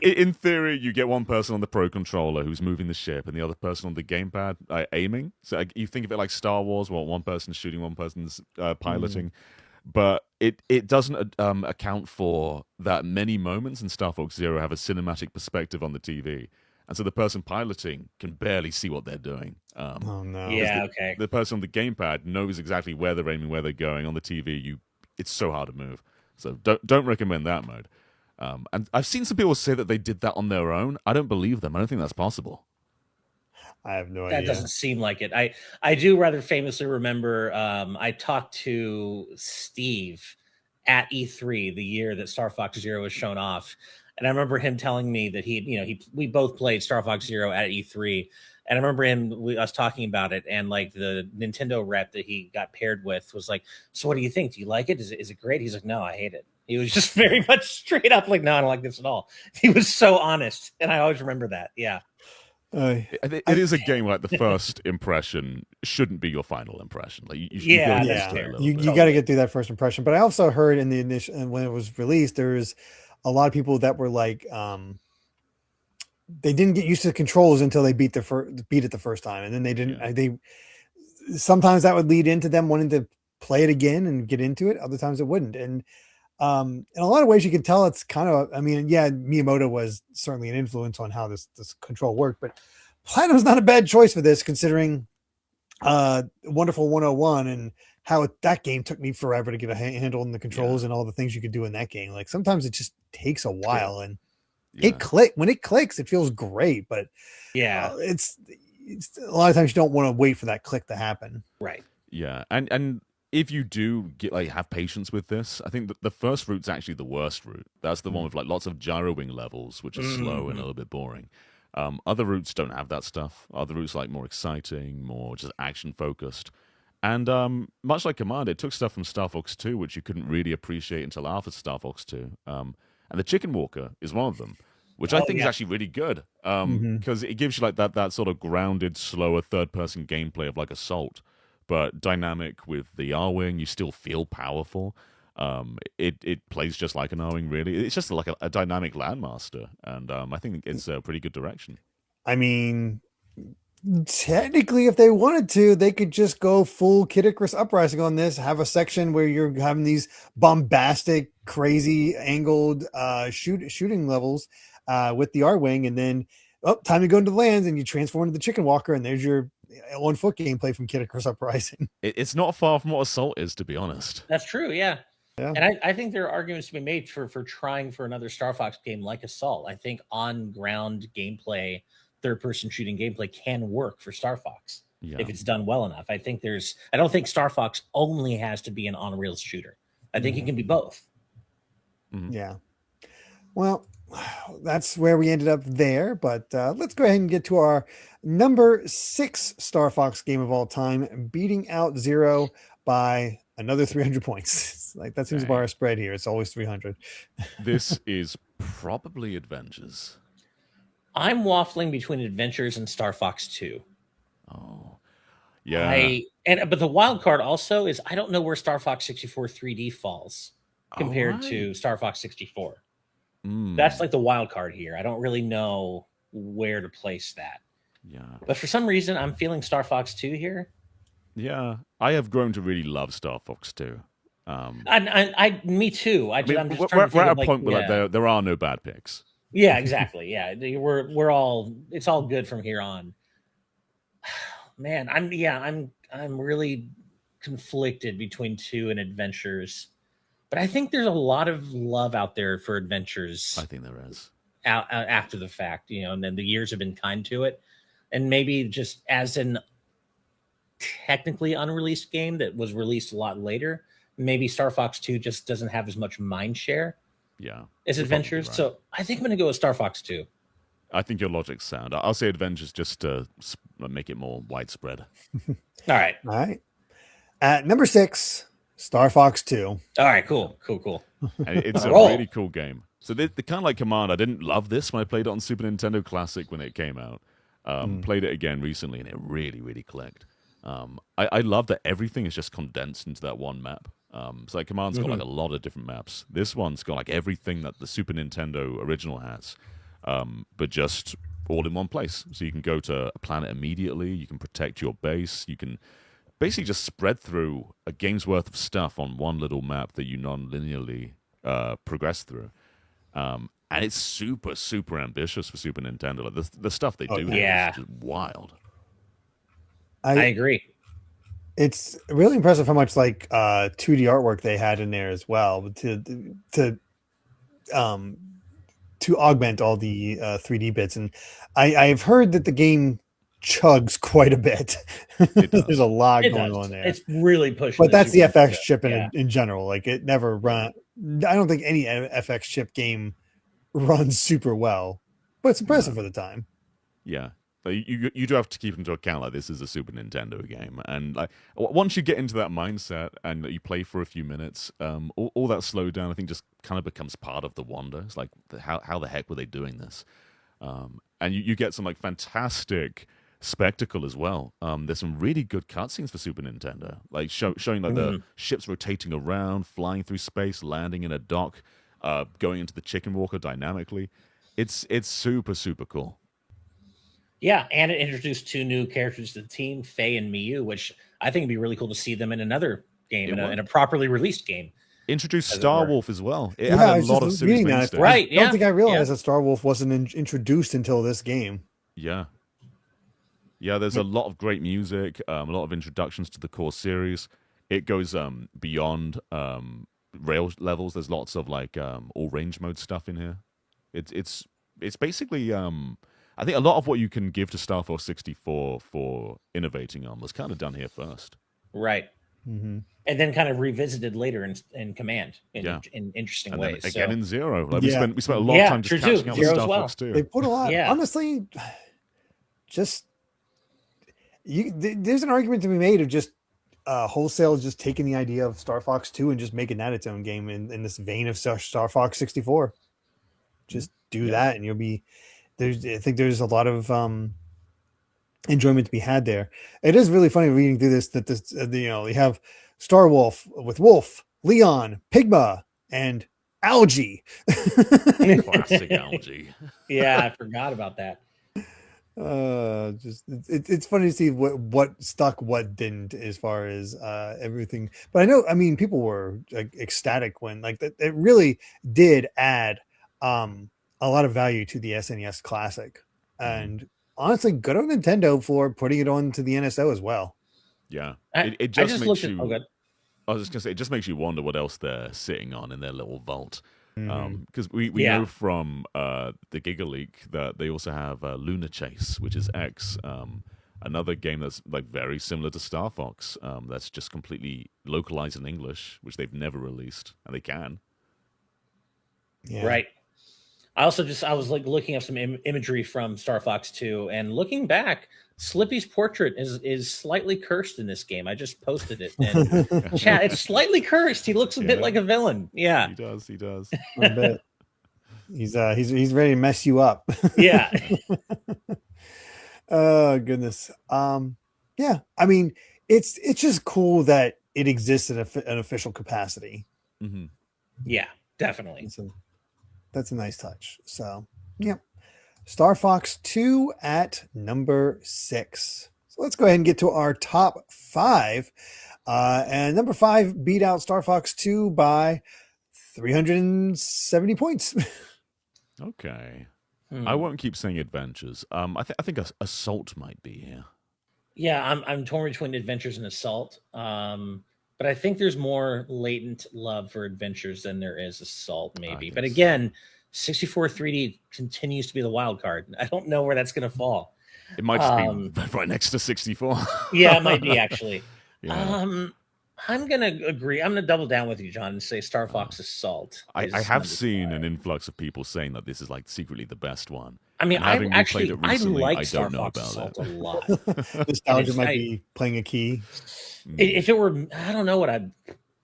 in theory, you get one person on the Pro Controller who's moving the ship and the other person on the gamepad aiming. So you think of it like Star Wars, where one person's shooting, one person's piloting. But it doesn't account for that many moments in Star Fox Zero have a cinematic perspective on the TV. And so the person piloting can barely see what they're doing. Oh, no. Yeah, okay. The person on the gamepad knows exactly where they're aiming, where they're going. On the TV, it's so hard to move. So don't recommend that mode. And I've seen some people say that they did that on their own. I don't believe them. I don't think that's possible. I have no That idea. doesn't seem like it. I do rather famously remember I talked to Steve at E3 the year that Star Fox Zero was shown off, and I remember him telling me that we both played Star Fox Zero at E3, and I remember us talking about it, and like the Nintendo rep that he got paired with was like, "So what do you think? Do you like it? Is it great?" He's like, "No, I hate it." He was just very much straight up like, "No, I don't like this at all." He was so honest, and I always remember that. Yeah. It is a game like the first impression shouldn't be your final impression. Like you Yeah, gotta that's get to it a fair. little You bit. got to get through that first impression. But I also heard in the initial, when it was released, there was a lot of people that were like, they didn't get used to the controls until they beat it the first time, and then they didn't. Yeah. They sometimes that would lead into them wanting to play it again and get into it. Other times it wouldn't. And in a lot of ways, you can tell it's kind of. I mean, yeah, Miyamoto was certainly an influence on how this control worked, but Platinum's not a bad choice for this, considering Wonderful 101 and how that game took me forever to get a handle on the controls and all the things you could do in that game. Like sometimes it just takes a while, and when it clicks, it feels great, but it's a lot of times you don't want to wait for that click to happen. Right. Yeah, and if you do get have patience with this, I think that the first route's actually the worst route. That's the one with lots of gyro wing levels, which are slow and a little bit boring. Other routes don't have that stuff. Other routes are more exciting, more just action focused. And much like Command, it took stuff from Star Fox 2, which you couldn't really appreciate until after Star Fox 2. And the Chicken Walker is one of them, which I think is actually really good because it gives you that sort of grounded, slower third-person gameplay of Assault, but dynamic with the R-Wing. You still feel powerful. It plays just like an R-Wing, really. It's just like a dynamic Landmaster, and I think it's a pretty good direction. I mean, technically, if they wanted to, they could just go full Kid Icarus Uprising on this, have a section where you're having these bombastic, crazy angled shooting levels with the R-Wing, and then time to go into the lands, and you transform into the Chicken Walker, and there's your on-foot gameplay from Kid Icarus Uprising. It's not far from what Assault is, to be honest. That's true, yeah. Yeah. And I think there are arguments to be made for trying for another Star Fox game like Assault. I think on-ground gameplay, third-person shooting gameplay can work for Star Fox if it's done well enough. I don't think Star Fox only has to be an on-rails shooter. I think it can be both. Yeah. Well, that's where we ended up there, but let's go ahead and get to our number 6 Star Fox game of all time, beating out Zero by another 300 points. That seems to be our spread here. It's always 300. This is probably Adventures. I'm waffling between Adventures and Star Fox 2. Oh, yeah. But the wild card also is I don't know where Star Fox 64 3D falls compared to Star Fox 64. That's the wild card here. I don't really know where to place that. Yeah. But for some reason, I'm feeling Star Fox 2 here. Yeah. I have grown to really love Star Fox 2. Me too. I'm just we're trying to at a point where there are no bad picks. Yeah, exactly. Yeah, we're all it's all good from here on. Man, I'm really conflicted between 2 and Adventures, but I think there's a lot of love out there for Adventures. I think there is after the fact, and then the years have been kind to it, and maybe just as an technically unreleased game that was released a lot later, maybe Star Fox 2 just doesn't have as much mind share. Yeah, as Adventures. Right. So I think I'm going to go with Star Fox 2. I think your logic's sound. I'll say Adventures just to make it more widespread. All right. At number 6, Star Fox 2. All right, cool. And it's a really cool game. So the kind of like Command, I didn't love this when I played it on Super Nintendo Classic when it came out. Played it again recently, and it really, really clicked. I love that everything is just condensed into that one map. So Command's got a lot of different maps. This one's got everything that the Super Nintendo original has, but just all in one place. So you can go to a planet immediately. You can protect your base. You can basically just spread through a game's worth of stuff on one little map that you non-linearly progress through. And it's super, super ambitious for Super Nintendo. The stuff they do is just wild. I agree. It's really impressive how much 2D artwork they had in there as well to augment all the 3D bits. And I've heard that the game chugs quite a bit. There's a lot going on there. It's really pushing. But that's the FX chip in general. It never run. I don't think any FX chip game runs super well, but it's impressive for the time. Yeah. You do have to keep into account this is a Super Nintendo game, and once you get into that mindset and you play for a few minutes, all that slowdown I think just kind of becomes part of the wonder. It's how the heck were they doing this? And you get some fantastic spectacle as well. There's some really good cutscenes for Super Nintendo, showing the ships rotating around, flying through space, landing in a dock, going into the Chicken Walker dynamically. It's super, super cool. Yeah, and it introduced 2 new characters to the team, Faye and Miyu, which I think would be really cool to see them in another game, in a properly released game. Introduced Star Wolf as well. It had a lot of series mainstays. Right, I don't think I realized that Star Wolf wasn't introduced until this game. Yeah. Yeah, there's a lot of great music, a lot of introductions to the core series. It goes beyond rail levels. There's lots of all range mode stuff in here. It's basically I think a lot of what you can give to Star Fox 64 for innovating on was kind of done here first. Right. Mm-hmm. and then kind of revisited later in Command Yeah. in interesting And then ways. again So in Zero. Like Yeah. we spent a lot of time just true too. catching up with Zero as Star well. Fox 2. They put a lot. Yeah. Honestly, just there's an argument to be made of just wholesale just taking the idea of Star Fox 2 and just making that its own game in this vein of Star Fox 64. Just do that, and you'll be there's. I think there's a lot of enjoyment to be had there. It is really funny reading through this that this you have Star Wolf with Wolf, Leon, Pigma, and Algae. Classic Algae. Yeah, I forgot about that. Just it's funny to see what stuck, what didn't, as far as everything. But I mean, people were like ecstatic when like that. It really did add a lot of value to the SNES Classic, and honestly, good on Nintendo for putting it on to the NSO as well. Yeah. I It just just makes looked you. at. Oh, good. I was just gonna say, it just makes you wonder what else they're sitting on in their little vault. Mhm. Because we know from the Giga Leak that they also have Lunar Chase, which is X, another game that's like very similar to Star Fox. That's just completely localized in English, which they've never released, and they can. Yeah. Right. I was like looking up some imagery from Star Fox 2, and looking back, Slippy's portrait is slightly cursed in this game. I just posted it in chat. It's slightly cursed. He looks a bit Yeah. like a villain. Yeah. He does. He does. A bit. He's ready to mess you up. Yeah. Oh goodness. Yeah. I mean, it's just cool that it exists in an official capacity. Hmm. Yeah, definitely. That's a nice touch. So, yep. Star Fox 2 at number 6. So let's go ahead and get to our top 5. And number 5 beat out Star Fox 2 by 370 points. Okay. I won't keep saying adventures. I think Assault might be here. Yeah, I'm torn between Adventures and Assault. But I think there's more latent love for Adventures than there is Assault, maybe. But again, 64 3D continues to be the wild card. I don't know where that's going to fall. It might just be right next to 64. Yeah, it might be actually. Yeah. I'm going to agree. I'm going to double down with you, John, and say Star Fox Assault. I have seen an influx of people saying that this is like secretly the best one. I mean, I replayed it recently, like I Star don't know Fox about Assault a lot. Nostalgia might be playing a key. If it were, I don't know what I'd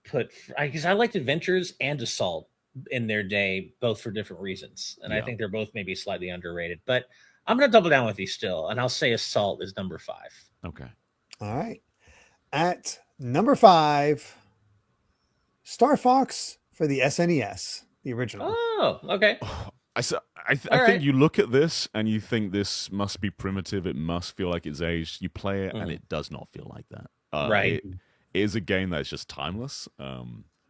put, because I liked Adventures and Assault in their day, both for different reasons. And I think they're both maybe slightly underrated. But I'm going to double down with you still, and I'll say Assault is number 5. Okay. All right. At number 5, Star Fox for the SNES, the original. Oh, okay. I think you look at this and you think this must be primitive. It must feel like it's aged. You play it and it does not feel like that. Right. It is a game that's just timeless.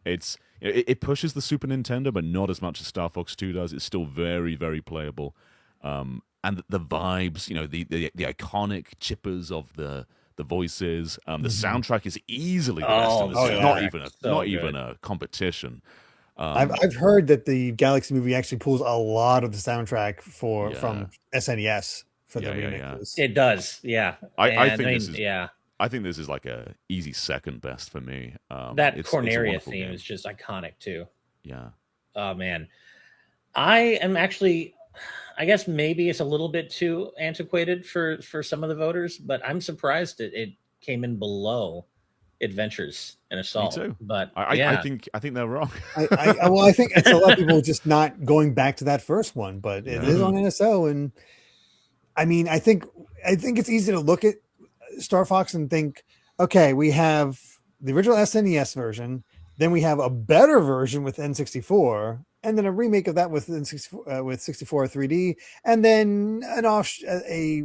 It pushes the Super Nintendo, but not as much as Star Fox 2 does. It's still very, very playable. And the vibes, the iconic chippers of the voices. The soundtrack is easily the best in this. Not even a competition. I've heard that the Galaxy movie actually pulls a lot of the soundtrack from SNES for the remixes. It does, yeah. I think this is like a easy second best for me. That Corneria theme is just iconic too. Yeah. Oh man, I am actually. I guess maybe it's a little bit too antiquated for some of the voters, but I'm surprised it came in below Adventures and Assault. Me too. But I think they're wrong. I think it's a lot of people just not going back to that first one, but it is on NSO, and I mean, I think it's easy to look at Star Fox and think, okay, we have the original SNES version, then we have a better version with N64, and then a remake of that with N64 with 64 3D, and then a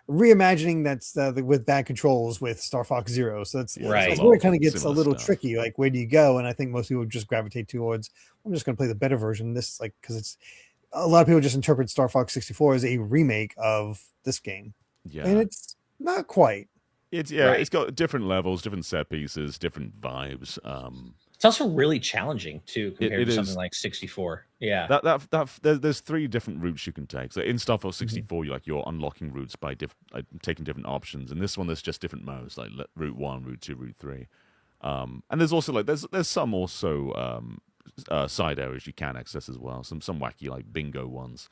reimagining that's with bad controls with Star Fox Zero. So that's where it kind of gets a little tricky. Like, where do you go? And I think most people just gravitate towards, I'm just going to play the better version. This, like, because it's a lot of people just interpret Star Fox 64 as a remake of this game, and it's not quite. It's got different levels, different set pieces, different vibes. It's also really challenging too compared to something like 64. Yeah, there's 3 different routes you can take. So in Star Fox 64, you're unlocking routes by taking different options. In this one, there's just different modes, like route 1, route 2, route 3. And there's also like there's some also side areas you can access as well. Some wacky like bingo ones.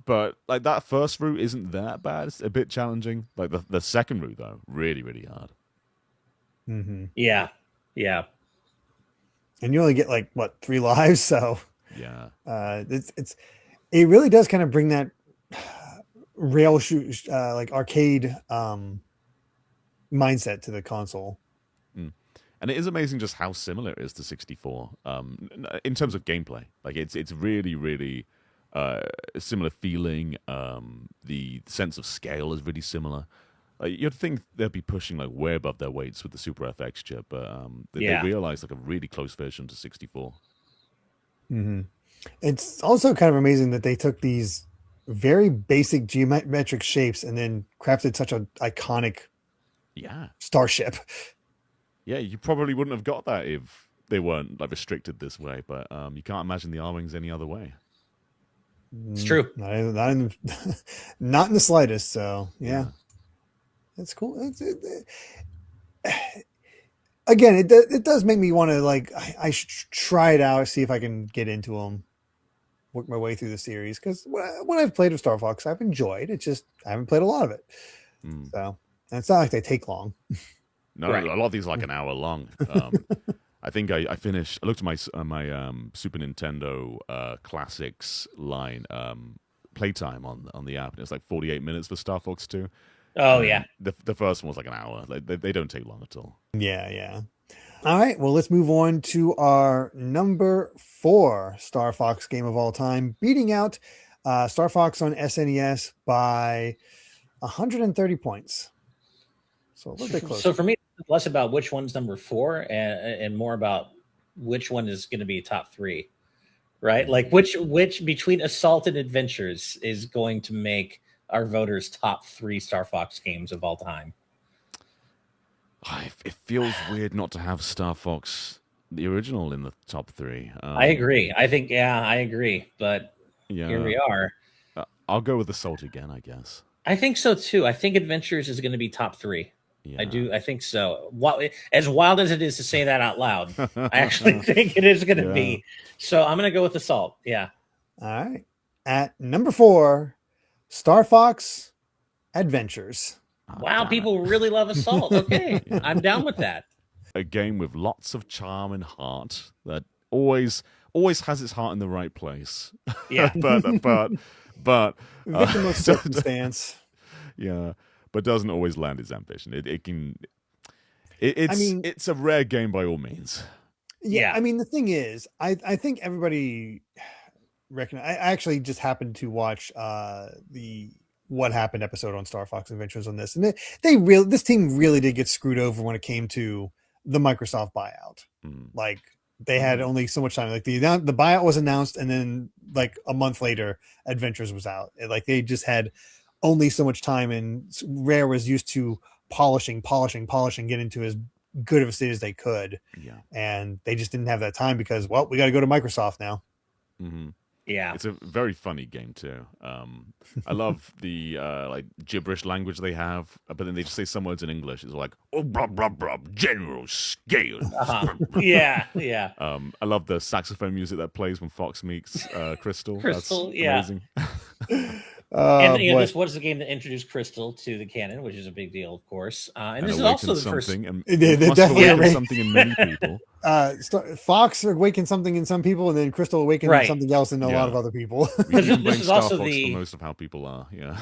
But like that first route isn't that bad. It's a bit challenging. Like the second route though, really hard. Mm-hmm. Yeah. And you only get like what 3 lives, so Yeah. It really does kind of bring that rail shoot like arcade mindset to the console. And it is amazing just how similar it is to 64 in terms of gameplay. Like it's really similar feeling. The sense of scale is really similar. You'd think they'd be pushing like way above their weights with the Super FX chip, but they realized like a really close version to 64. Mm-hmm. It's also kind of amazing that they took these very basic geometric shapes and then crafted such an iconic starship. Yeah, you probably wouldn't have got that if they weren't like restricted this way, but you can't imagine the R-Wings any other way. It's true. Not in the slightest. So yeah. That's cool. Again, it does make me want to like I should try it out, see if I can get into them, work my way through the series, because when I've played with Star Fox, I've enjoyed it. Just I haven't played a lot of it. So and it's not like they take long. No, a lot of these are like an hour long. I think I finished. I looked at my Super Nintendo Classics line playtime on the app, and it's like 48 minutes for Star Fox 2. Oh yeah. The first one was like an hour. Like they don't take long at all. Yeah. All right. Well, let's move on to our number 4 Star Fox game of all time, beating out Star Fox on SNES by 130 points. So a little bit closer. So for me, it's less about which one's number 4 and more about which one is going to be top 3, right? Like which between Assault and Adventures is going to make our voters' top 3 Star Fox games of all time. It feels weird not to have Star Fox, the original, in the top 3. I agree. I think, I agree. But here we are. I'll go with Assault again, I guess. I think so too. I think Adventures is going to be top 3. Yeah. I do. I think so. As wild as it is to say that out loud, I actually think it is going to be. So I'm going to go with Assault. Yeah. All right. At number 4, Star Fox Adventures. Wow, people really love Assault. Okay, I'm down with that. A game with lots of charm and heart that always has its heart in the right place. Yeah, but victim of circumstance. Yeah, but doesn't always land its ambition. It's a rare game by all means. Yeah, I mean the thing is, I think everybody recognize. I actually just happened to watch the What Happened episode on Star Fox Adventures on this, and this team really did get screwed over when it came to the Microsoft buyout. Like they had only so much time. Like the buyout was announced, and then like a month later, Adventures was out. Like they just had only so much time, and Rare was used to polishing, get into as good of a state as they could. Yeah, and they just didn't have that time because we got to go to Microsoft now. Mm-hmm. Yeah, it's a very funny game too. I love the like gibberish language they have, but then they just say some words in English. It's like general scale. Yeah. I love the saxophone music that plays when Fox meets Crystal. Crystal, that's amazing. And this was the game that introduced Crystal to the canon, which is a big deal, of course. And this is also the first. They definitely something in many people. Fox awakened something in some people, and then Crystal awakened something else in a lot of other people. This is also for most of how people are. Yeah.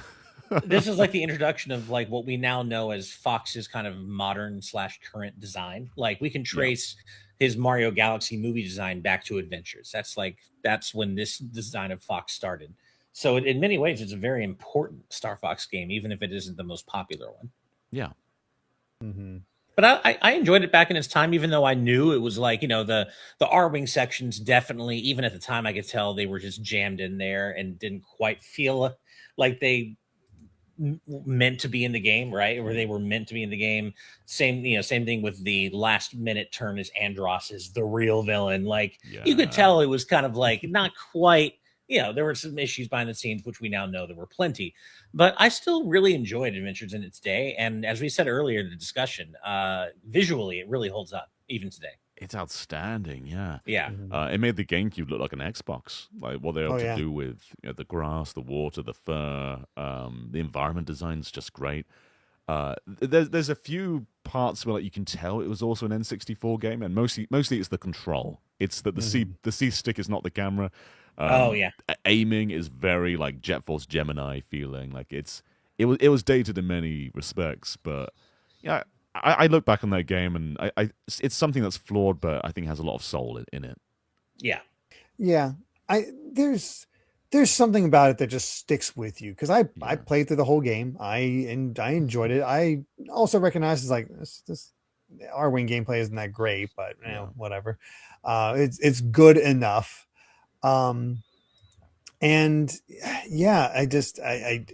This is like the introduction of like what we now know as Fox's kind of modern / current design. Like we can trace his Mario Galaxy movie design back to Adventures. That's when this design of Fox started. So in many ways, it's a very important Star Fox game, even if it isn't the most popular one. Yeah. Mm-hmm. But I enjoyed it back in its time, even though I knew it was like, the R-Wing sections definitely, even at the time, I could tell they were just jammed in there and didn't quite feel like they meant to be in the game, right? Or they were meant to be in the game. Same thing with the last minute turn as Andros is the real villain. Like you could tell it was kind of like not quite, there were some issues behind the scenes, which we now know there were plenty. But I still really enjoyed Adventures in its day, and as we said earlier in the discussion, visually it really holds up even today. It's outstanding, yeah. Yeah, Mhm. It made the GameCube look like an Xbox. Like what they're able Oh to yeah. do with the grass, the water, the fur, the environment design's just great. There's a few parts where like you can tell it was also an N64 game, and mostly it's the control. It's that Mhm. the C stick is not the camera. oh yeah, Aiming is very like Jet Force Gemini feeling. Like it was dated in many respects, but yeah, I look back on that game and it's something that's flawed, but I think has a lot of soul in it. yeah. Yeah, I there's something about it that just sticks with you because I Yeah, played through the whole game. I enjoyed it. I also recognize it's like this our wing gameplay isn't that great, but yeah. whatever. It's good enough. Um, and yeah, I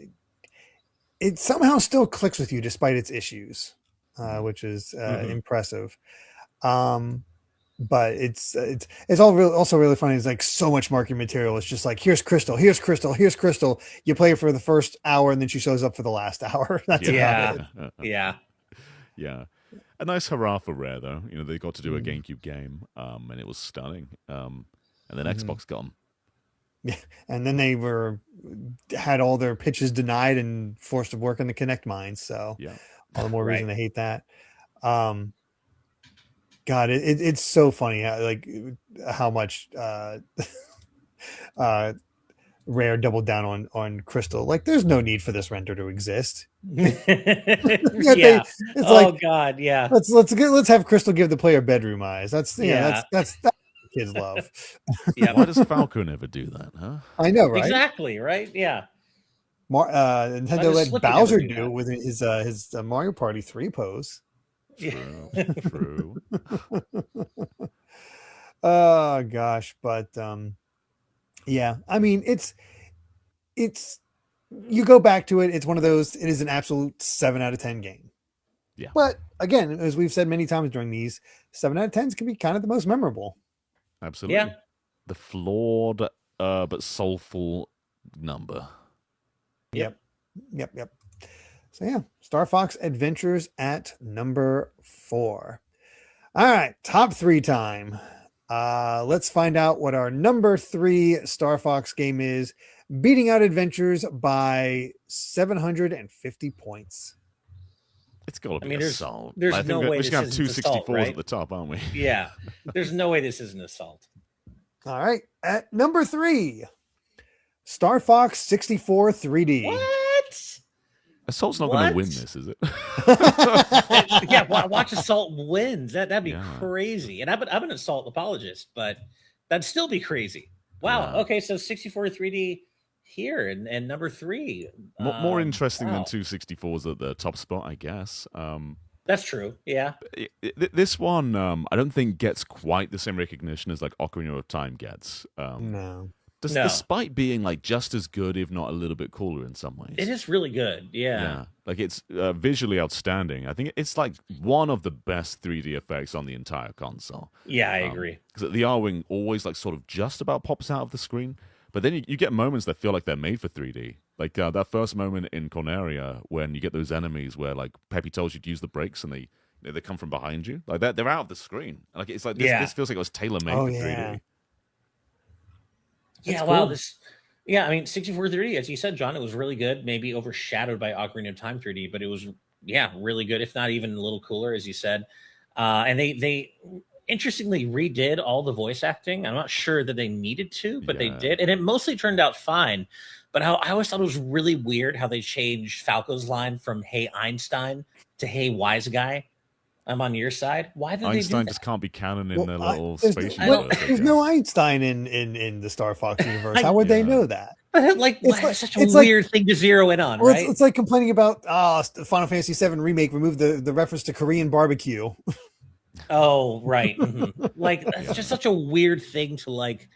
it somehow still clicks with you despite its issues, Mm. which is Hmm. impressive. Um, but it's all real also really funny. It's like so much marketing material. It's just like here's Crystal, here's Crystal, here's Crystal. You play it for the first hour and then she shows up for the last hour. That's about Yeah, it. yeah. Yeah. A nice hurrah for Rare, though. They got to do a Mhm. GameCube game, and it was stunning. And then Mhm. Xbox got 'em. And then they had all their pitches denied and forced to work in the Connect mines. So Yeah. all the more Right. reason to hate that. Um, God, it's so funny how much uh, Rare doubled down on Crystal. Like, there's no need for this render to exist. Yet Yeah. it's Oh like God. Yeah. let's have Crystal give the player bedroom eyes. That's Yeah. that's what kids love. Yep. Why does Falco never do that, huh? I know, right? Exactly. Right. Yeah. Let Nintendo his let Slippy never Bowser do do it that. with his Mario Party 3 pose. Yeah. True. True. Oh gosh, but yeah, I mean it's you go back to it, it's one of those, it is an absolute 7 out of 10 game. Yeah. But again, as we've said many times during these, 7 out of 10s can be kind of the most memorable. Absolutely. Yeah. The flawed, but soulful number. Yep. Yep. So yeah, Star Fox Adventures at number 4. All right, top 3 time. Let's find out what our number 3 Star Fox game is, beating out Adventures by 750 points. It's got to I be mean, Assault. there's I think no we're way just this going to have two isn't Assault, 64s right? at the top, aren't we? Yeah. There's no way this isn't Assault. All right, at number 3, Star Fox 64 3D. What? Assault's not going to What? win this, is it? Yeah. Watch Assault wins. That'd be Yeah. crazy. And I'm an Assault apologist, but that'd still be crazy. Wow. Yeah. Okay. So 64 3D here and number 3. More interesting than Wow. two 64s at the top spot, I guess. That's true. Yeah. This one, I don't think gets quite the same recognition as like Ocarina of Time gets. No. No. Despite being like just as good, if not a little bit cooler in some ways. It is really good. Yeah. Yeah, like it's visually outstanding. I think it's like one of the best 3D effects on the entire console. Yeah, I agree. Because the R-Wing always like sort of just about pops out of the screen, but then you get moments that feel like they're made for 3D. Like that first moment in Corneria when you get those enemies where like Peppy tells you to use the brakes and they come from behind you. Like they're out of the screen. Like it's like this feels like it was tailor made for 3D. Yeah. Yeah, That's wow. cool. I mean, 64 3D, as you said, John, it was really good. Maybe overshadowed by Ocarina of Time 3D, but it was, really good, if not even a little cooler, as you said. And they interestingly redid all the voice acting. I'm not sure that they needed to, but they Yeah. did. And it mostly turned out fine. But I always thought it was really weird how they changed Falco's line from "Hey Einstein" to "Hey Wise Guy." I'm on your side. Why did they do Einstein that? just can't be canon in Well, their little there's, space I don't- universe. I there's guess. no Einstein in the Star Fox universe. I- How would they Yeah. know that? But like, It's like- such a it's like- weird thing to zero in on, Well, right? it's like complaining about Final Fantasy VII remake removed the reference to Korean barbecue. Oh, right. Mhm. Like, it's just such a weird thing to like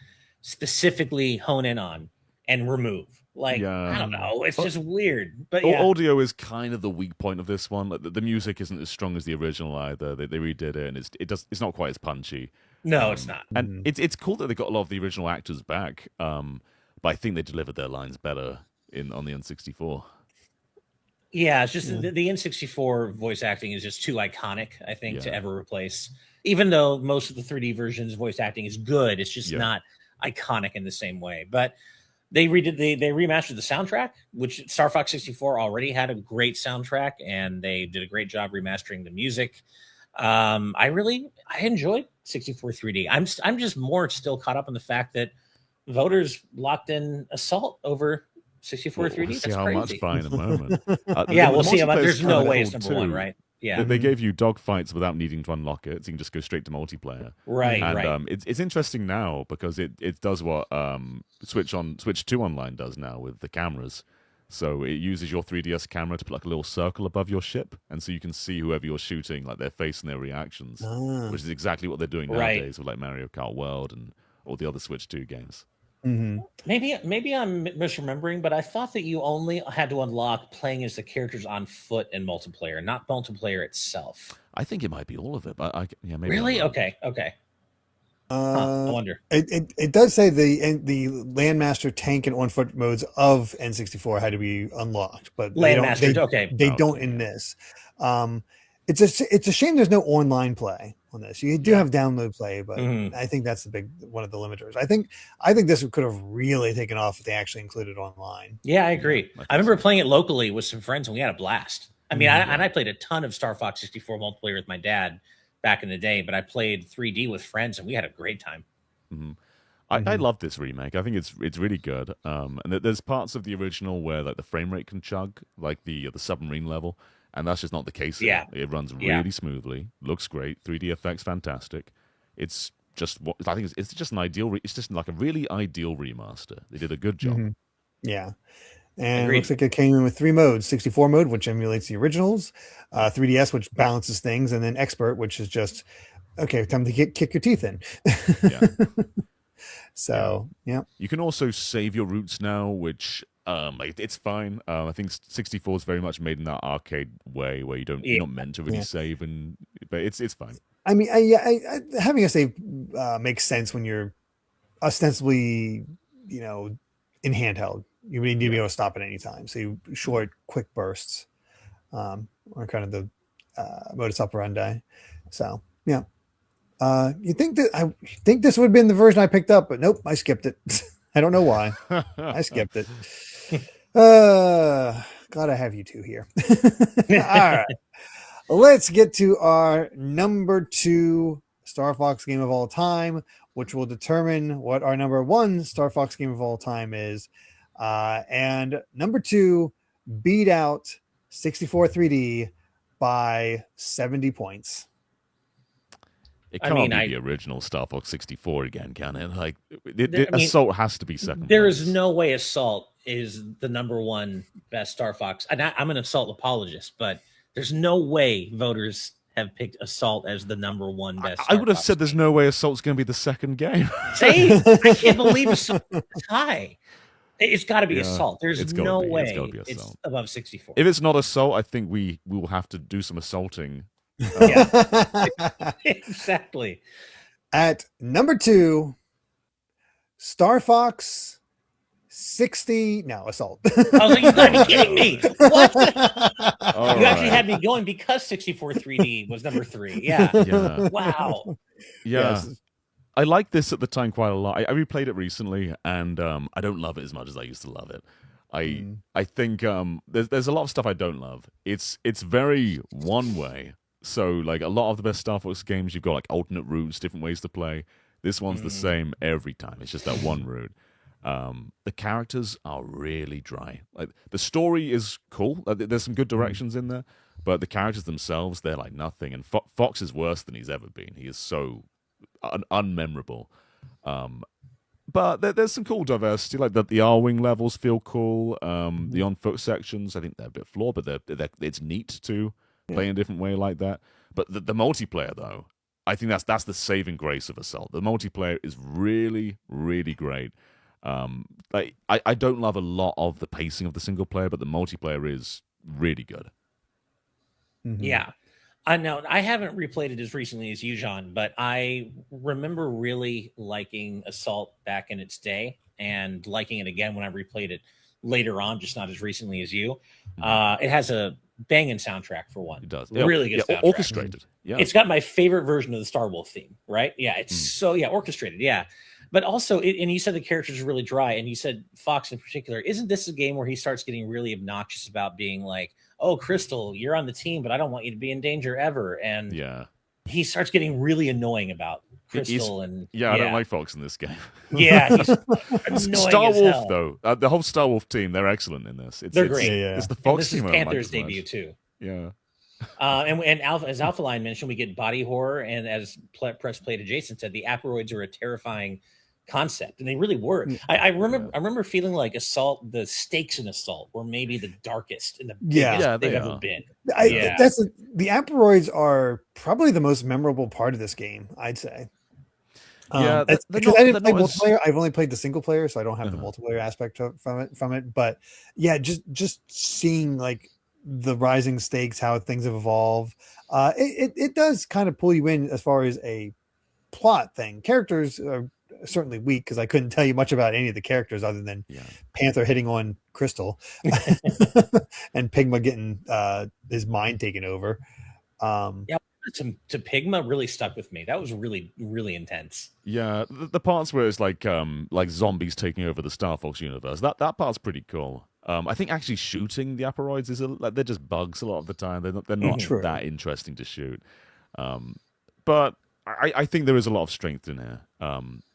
specifically hone in on and remove. Like, Yeah. I don't know. It's But- just weird. But Audio is kind of the weak point of this one. Like the music isn't as strong as the original either. They redid it, and it's not quite as punchy. no, it's not. And it's cool that they got a lot of the original actors back. but I think they delivered their lines better on the N64. Yeah, it's just the N64 voice acting is just too iconic, I think, to ever replace. Even though most of the 3D versions voice acting is good, it's just not iconic in the same way. But they remastered the soundtrack, which Star Fox 64 already had a great soundtrack, and they did a great job remastering the music. I enjoyed 64 3D. I'm just more still caught up in the fact that voters locked in Assault over 64 3D. We'll see That's how crazy. much by in a moment. We'll see. There's no way it's number one, right? Yeah, they gave you dogfights without needing to unlock it, so you can just go straight to multiplayer. Right, and it's interesting now because it does what Switch 2 Online does now with the cameras. So it uses your 3DS camera to put like a little circle above your ship, and so you can see whoever you're shooting, like their face and their reactions, which is exactly what they're doing nowadays with like Mario Kart World and all the other Switch 2 games. Mm-hmm. Maybe I'm misremembering, but I thought that you only had to unlock playing as the characters on foot in multiplayer, not multiplayer itself. I think it might be all of it, but maybe. Really? Okay. I wonder. It does say the Landmaster tank and on-foot modes of N64 had to be unlocked, but they don't in this. It's a shame there's no online play on this. You do have download play, but I think that's one of the limiters. I think this could have really taken off if they actually included online. Yeah, I agree. I remember playing it locally with some friends, and we had a blast. I mean, I played a ton of Star Fox 64 multiplayer with my dad back in the day, but I played 3D with friends, and we had a great time. I love this remake. I think it's really good. And there's parts of the original where like the frame rate can chug, like the submarine level. And that's just not the case here. It runs really smoothly, looks great, 3D effects fantastic. It's just I think it's just an ideal. It's just like a really ideal remaster. They did a good job. Yeah, and it looks like it came in with 3 modes: 64 mode, which emulates the originals, 3DS, which balances things, and then Expert, which is just time to kick your teeth in. So you can also save your routes now, which. It's fine. I think 64 is very much made in that arcade way where you're not meant to really save, but it's fine. I mean, having a save makes sense when you're ostensibly, in handheld. You need to be able to stop at any time. So short, quick bursts, are kind of the modus operandi. So you think this would have been the version I picked up, but nope, I skipped it. I don't know why. I skipped it. Glad I have you two here. All right. Let's get to our number 2 Star Fox game of all time, which will determine what our number 1 Star Fox game of all time is. And number 2 beat out 64 3D by 70 points. It can't be the original Star Fox 64 again, can it? Like, Assault has to be second. There is no way Assault is the number 1 best Star Fox. And I'm an Assault apologist, but there's no way voters have picked Assault as the number 1 best. I would have said there's no way Assault's going to be the second game. See, I can't believe Assault is high. It's got to be Assault. There's no way it's above 64. If it's not Assault, I think we will have to do some assaulting. Exactly. At number 2, Star Fox 60. No, Assault. I was like, you gotta be kidding me. What? You actually had me going because 64 3D was number 3. Yeah. Wow. Yeah. Yes. I liked this at the time quite a lot. I replayed it recently, and I don't love it as much as I used to love it. I think there's a lot of stuff I don't love. It's very one way. So like a lot of the best Star Fox games, you've got like alternate routes, different ways to play. This one's the same every time. It's just that one route. The characters are really dry. Like the story is cool. There's some good directions in there, but the characters themselves, they're like nothing. And Fox is worse than he's ever been. He is so unmemorable. But there's some cool diversity. Like the R-wing levels feel cool. The on-foot sections, I think they're a bit flawed, but it's neat to play in a different way like that. But the multiplayer, though, I think that's the saving grace of Assault. The multiplayer is really, really great. Like I don't love a lot of the pacing of the single player, but the multiplayer is really good. Yeah. I know I haven't replayed it as recently as you, John, but I remember really liking Assault back in its day. and liking it again when I replayed it later on, just not as recently as you. It has a banging soundtrack for one. It does. Really good soundtrack. Orchestrated. Yeah. It's got my favorite version of the Star Wolf theme, right? Yeah, it's so orchestrated. Yeah. But also, and you said the characters are really dry, and you said Fox in particular, isn't this a game where he starts getting really obnoxious about being like, oh, Crystal, you're on the team, but I don't want you to be in danger ever. And he starts getting really annoying about Crystal. I don't like Fox in this game. Yeah, he's annoying Star as Wolf, hell. though, the whole Star Wolf team, they're excellent in this. They're great. It's the Fox this team. is Panther's like debut, too. Yeah. And as Alpha Line mentioned, we get body horror, and as Press Play to Jason said, the Aperoids are a terrifying concept, and they really were. I remember feeling like the stakes in Assault were maybe the darkest and the biggest they've ever been. The Aperoids are probably the most memorable part of this game, I'd say. Because I didn't play multiplayer. I've only played the single player, so I don't have the multiplayer aspect from it. But yeah, just seeing like the rising stakes, how things have evolved, it does kind of pull you in as far as a plot thing. Characters are certainly weak because I couldn't tell you much about any of the characters other than Panther hitting on Crystal and Pigma getting his mind taken over. To Pigma really stuck with me. That was really, really intense. Yeah, the parts where it's like zombies taking over the Star Fox universe, that part's pretty cool. I think actually shooting the Aperoids is they're just bugs a lot of the time. They're not that interesting to shoot. But I think there is a lot of strength in here.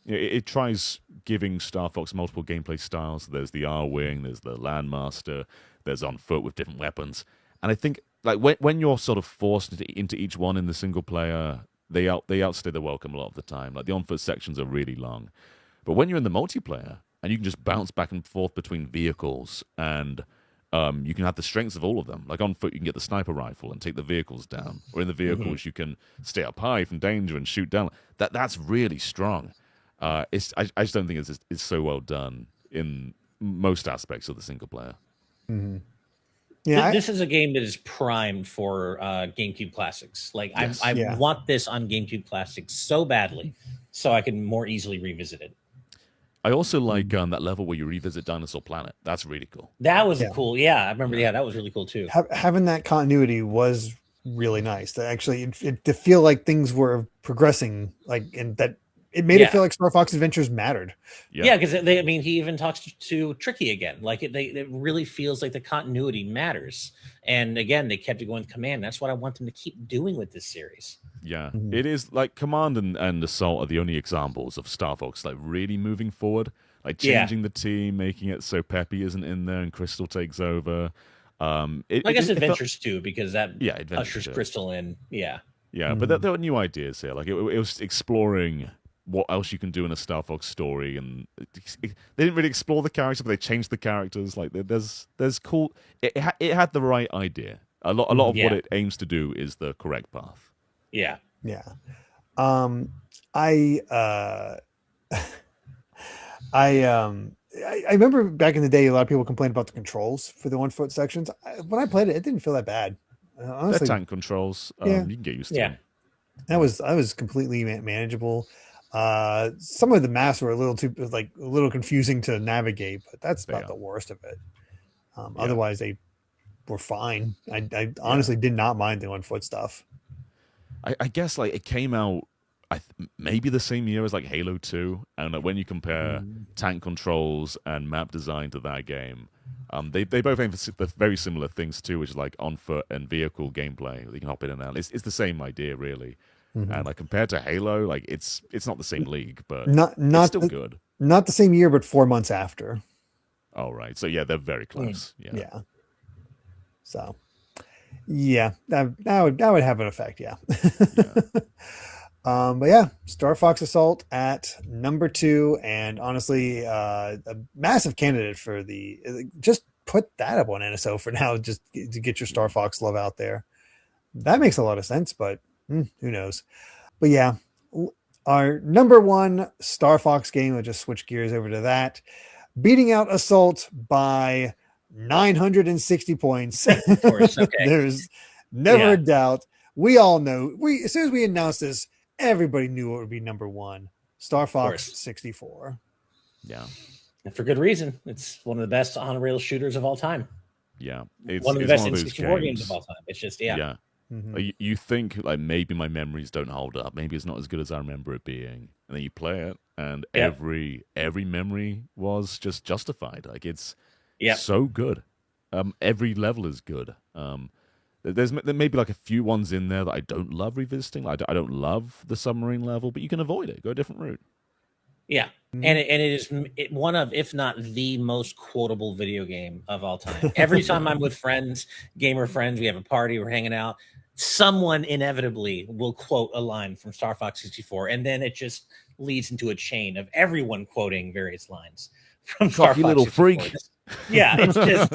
It tries giving Star Fox multiple gameplay styles. There's the R-Wing, there's the Landmaster, there's on foot with different weapons. And I think like when you're sort of forced into each one in the single player, they outstay their welcome a lot of the time. Like the on-foot sections are really long. But when you're in the multiplayer, and you can just bounce back and forth between vehicles, and you can have the strengths of all of them. Like on foot, you can get the sniper rifle and take the vehicles down, or in the vehicles, you can stay up high from danger and shoot down. That's really strong. I just don't think it's so well done in most aspects of the single player. Mm-hmm. Yeah, this is a game that is primed for GameCube Classics. Like I want this on GameCube Classics so badly, so I can more easily revisit it. I also like that level where you revisit Dinosaur Planet. That's really cool. That was cool. Yeah, I remember. Yeah, that was really cool too. Having that continuity was really nice. To actually to feel like things were progressing, and that it made it feel like Star Fox Adventures mattered. Yeah, because he even talks to Tricky again. Like it really feels like the continuity matters. And again, they kept it going with Command. That's what I want them to keep doing with this series. Yeah, it is like Command and Assault are the only examples of Star Fox like really moving forward, like changing the team, making it so Peppy isn't in there and Crystal takes over. I guess Adventures too, because that ushers Crystal in. Yeah, but there were new ideas here. Like it was exploring what else you can do in a Star Fox story, and they didn't really explore the characters, but they changed the characters. Like there's cool. It had the right idea. A lot of what it aims to do is the correct path. Yeah. I remember back in the day, a lot of people complained about the controls for the on-foot sections. When I played it, it didn't feel that bad. Honestly, they're tank controls. You can get used to them. I was completely manageable. Some of the maps were a little confusing to navigate, but that's about the worst of it. Otherwise, they were fine. I honestly did not mind the on-foot stuff. I guess like it came out maybe the same year as like Halo 2, and when you compare tank controls and map design to that game, they both aim for very similar things too, which is like on foot and vehicle gameplay. You can hop in and out. It's the same idea really, and like compared to Halo, like it's not the same league, but it's still good. Not the same year, but 4 months after. Oh right, so yeah, they're very close. Yeah. So. Yeah, that would have an effect. Yeah. But yeah, Star Fox Assault at number 2, and honestly, a massive candidate for just put that up on NSO for now, just to get your Star Fox love out there. That makes a lot of sense, but who knows? But yeah, our number 1 Star Fox game. I'll just switch gears over to that, beating out Assault by 960 points. Of course, okay. There's never a doubt. We all know. As soon as we announced this, everybody knew it would be number 1. Star Fox 64. Yeah. And for good reason. It's one of the best on-rail shooters of all time. Yeah, One of the best N64 games of all time. It's just, Yeah. Like, you think like maybe my memories don't hold up, maybe it's not as good as I remember it being, and then you play it, and every memory was just justified. Like it's so good. Every level is good. There may be like a few ones in there that I don't love revisiting. Like, I don't love the submarine level, but you can avoid it. Go a different route. Yeah. And it is one of, if not the most quotable video game of all time. Every time I'm with friends, gamer friends, we have a party, we're hanging out, someone inevitably will quote a line from Star Fox 64, and then it just leads into a chain of everyone quoting various lines from Star Fox little 64. freak. It's just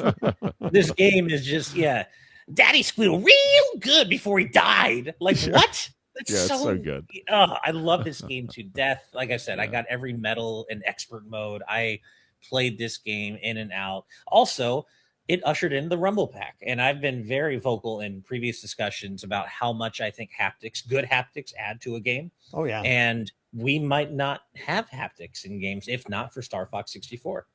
this game is just Daddy squealed real good before he died. Like what? It's so good. Oh, I love this game to death. Like I said, I got every medal in expert mode. I played this game in and out. Also, it ushered in the Rumble Pack, and I've been very vocal in previous discussions about how much I think good haptics add to a game. Oh yeah, and we might not have haptics in games if not for Star Fox 64.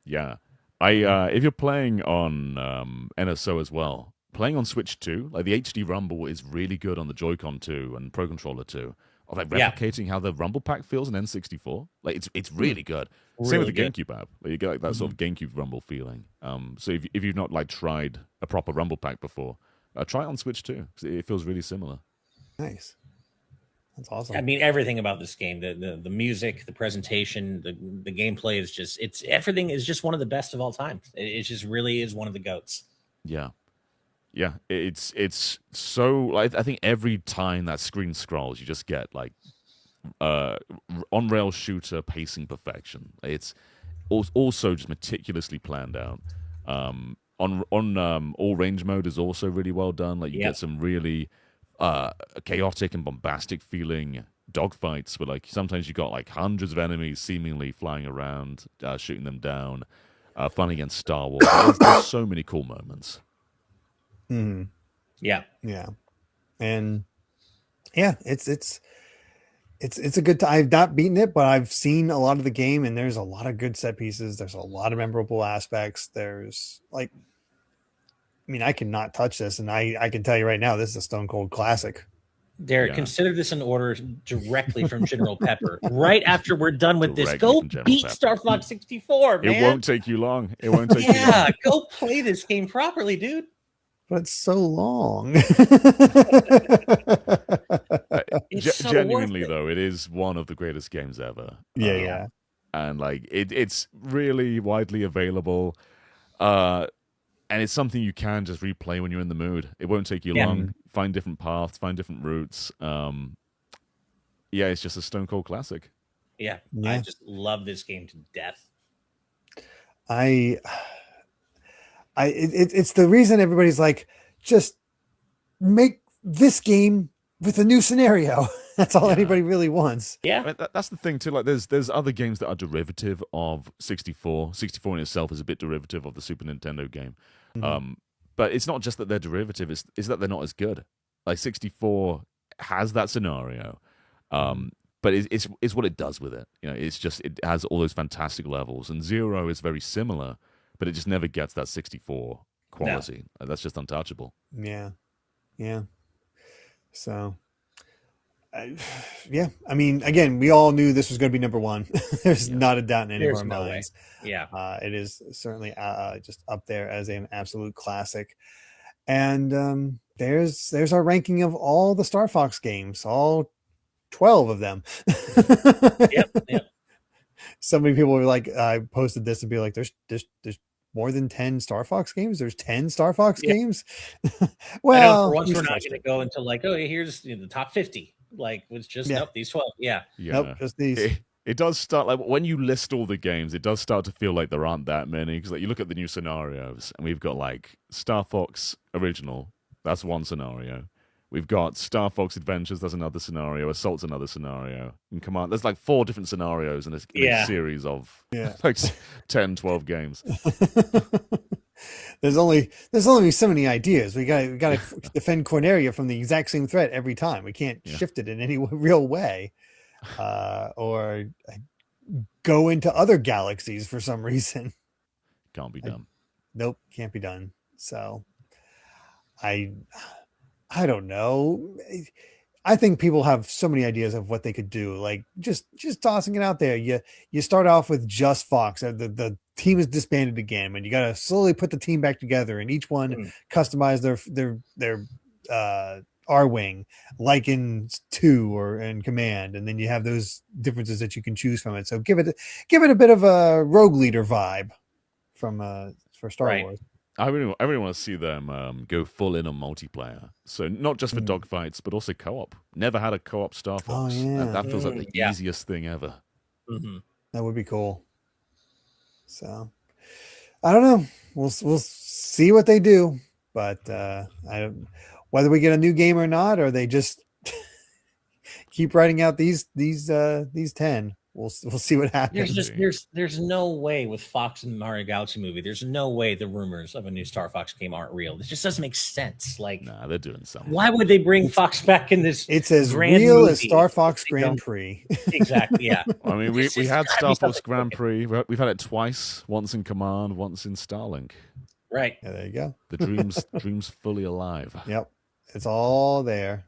Yeah, if you're playing on NSO as well. Playing on Switch 2, like the HD Rumble is really good on the Joy-Con 2 and Pro Controller 2. Of like replicating how the Rumble Pack feels in N64. Like it's really good. Really Same with the good. GameCube app. Like, you get like that sort of GameCube Rumble feeling. So if you've not like tried a proper Rumble Pack before, try it on Switch 2 because it feels really similar. Nice. That's awesome. I mean, everything about this game, the music, the presentation, the gameplay is just everything is just one of the best of all time. It just really is one of the GOATs. Yeah. Yeah, it's so like I think every time that screen scrolls, you just get like on rail shooter pacing perfection. It's also just meticulously planned out. On all range mode is also really well done. Like you get some really chaotic and bombastic feeling dogfights where like sometimes you got like hundreds of enemies seemingly flying around, shooting them down. Fun against Star Wars. There's so many cool moments. Yeah, and it's a good time. I've not beaten it, but I've seen a lot of the game, and there's a lot of good set pieces. There's a lot of memorable aspects. There's like, I mean, I cannot touch this, and I can tell you right now, this is a stone cold classic. Derek, consider this an order directly from General Pepper. Right after we're done with this, go beat Pepper. Star Fox 64, man. It won't take you long. It won't take you long. Yeah, go play this game properly, dude. But it's so long. Genuinely, though, it is one of the greatest games ever. Yeah. And like it's really widely available. And it's something you can just replay when you're in the mood. It won't take you long. Find different paths, find different routes. It's just a stone cold classic. Yeah, I just love this game to death. It's the reason everybody's like, just make this game with a new scenario. That's all anybody really wants. Yeah, I mean, that's the thing too. Like, there's other games that are derivative of 64. 64 in itself is a bit derivative of the Super Nintendo game. But it's not just that they're derivative; it's that they're not as good. Like 64 has that scenario, but it's what it does with it. You know, it has all those fantastic levels, and Zero is very similar, but it just never gets that 64 quality. No. That's just untouchable. Yeah. So, I mean, again, we all knew this was going to be number one. There's not a doubt in any of our minds. Yeah. It is certainly just up there as an absolute classic. And there's our ranking of all the Star Fox games, all 12 of them. Yep. So many people were like, I posted this and be like, there's more than 10 Star Fox games. There's 10 Star Fox games. Well, for once we're not going to go into like, here's the top 50. Like, it's just nope, these 12. Yeah. Nope, just these. It does start like when you list all the games, it does start to feel like there aren't that many because like you look at the new scenarios and we've got like Star Fox Original, that's one scenario. We've got Star Fox Adventures, that's another scenario. Assault's another scenario. And Command, there's like 4 different scenarios in a series of like 10, 12 games. There's only so many ideas. We got to defend Corneria from the exact same threat every time. We can't shift it in any real way, or go into other galaxies for some reason. Can't be done. Nope, can't be done. So I don't know. I think people have so many ideas of what they could do. Like just tossing it out there. You start off with just Fox. The team is disbanded again, and you got to slowly put the team back together, and each one customize their R-wing, like in 2 or in Command, and then you have those differences that you can choose from it. So give it a bit of a Rogue Leader vibe from for Star Wars. I really want to see them go full in on multiplayer. So not just for dogfights, but also co-op. Never had a co-op Star Fox. Oh, yeah. That feels like the easiest thing ever. That would be cool. So I don't know. We'll see what they do, but whether we get a new game or not, or they just keep writing out these 10. We'll see what happens. There's no way with Fox and the Mario Galaxy movie. There's no way the rumors of a new Star Fox game aren't real. This just doesn't make sense. Like, nah, they're doing something. Why would they bring Fox back in this? It's as grand real movie? as Star Fox Grand Prix. Exactly. Yeah. I mean, we had Star Fox Grand Prix. We've had it twice. Once in Command, once in Starlink. Right. Yeah, there you go. The dream's fully alive. Yep. It's all there.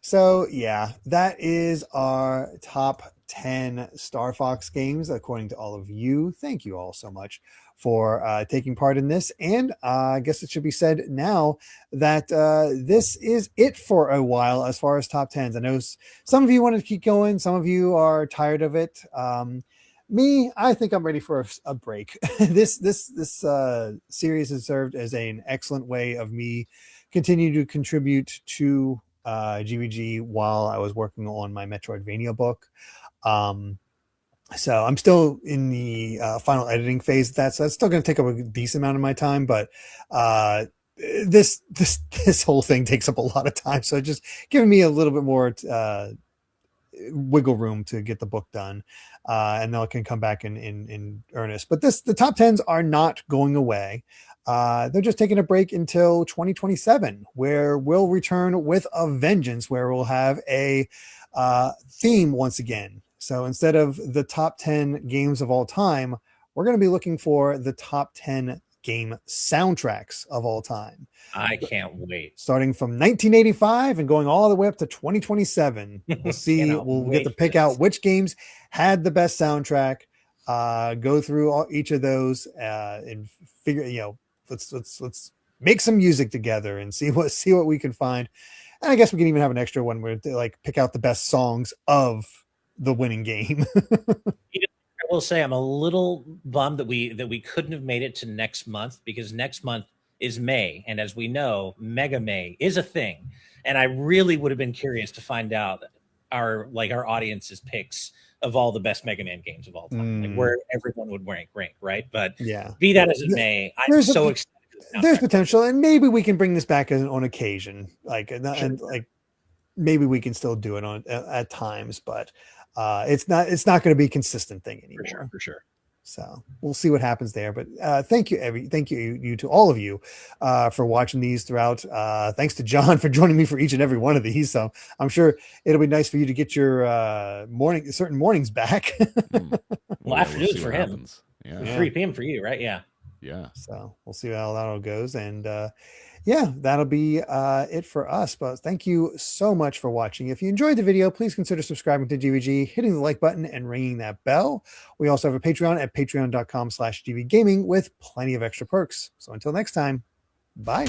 So yeah, that is our top 10 Star Fox games, according to all of you. Thank you all so much for taking part in this. And I guess it should be said now that this is it for a while as far as top 10s. I know some of you want to keep going. Some of you are tired of it. Me, I think I'm ready for a break. This series has served as an excellent way of me continue to contribute to GVG while I was working on my Metroidvania book. So I'm still in the final editing phase of that, so that's still going to take up a decent amount of my time, but this whole thing takes up a lot of time, so just giving me a little bit more wiggle room to get the book done, and then I can come back in earnest. But the top 10s are not going away. They're just taking a break until 2027, where we'll return with a vengeance, where we'll have a theme once again. So instead of the top 10 games of all time, we're going to be looking for the top 10 game soundtracks of all time. I can't wait. Starting from 1985 and going all the way up to 2027. We'll see. We'll get to pick out which games had the best soundtrack. Go through each of those and figure, let's make some music together and see what we can find. And I guess we can even have an extra one where they like pick out the best songs of the winning game. I will say I'm a little bummed that we couldn't have made it to next month, because next month is May, and as we know, Mega May is a thing, and I really would have been curious to find out our audience's picks of all the best Mega Man games of all time, like where everyone would rank, right? But yeah, be that as it may, I'm so excited. There's potential, and maybe we can bring this back on occasion, and maybe we can still do it at times, but it's not going to be a consistent thing anymore. For sure. So we'll see what happens there. But thank you to all of you for watching these throughout. Thanks to John for joining me for each and every one of these. So I'm sure it'll be nice for you to get your certain mornings back. Well, afternoons for him. Yeah. 3 p.m. for you, right? Yeah. So we'll see how that all goes, and that'll be it for us. But thank you so much for watching. If you enjoyed the video, please consider subscribing to GVG, hitting the like button, and ringing that bell. We also have a Patreon at patreon.com/GVGaming with plenty of extra perks. So until next time, bye.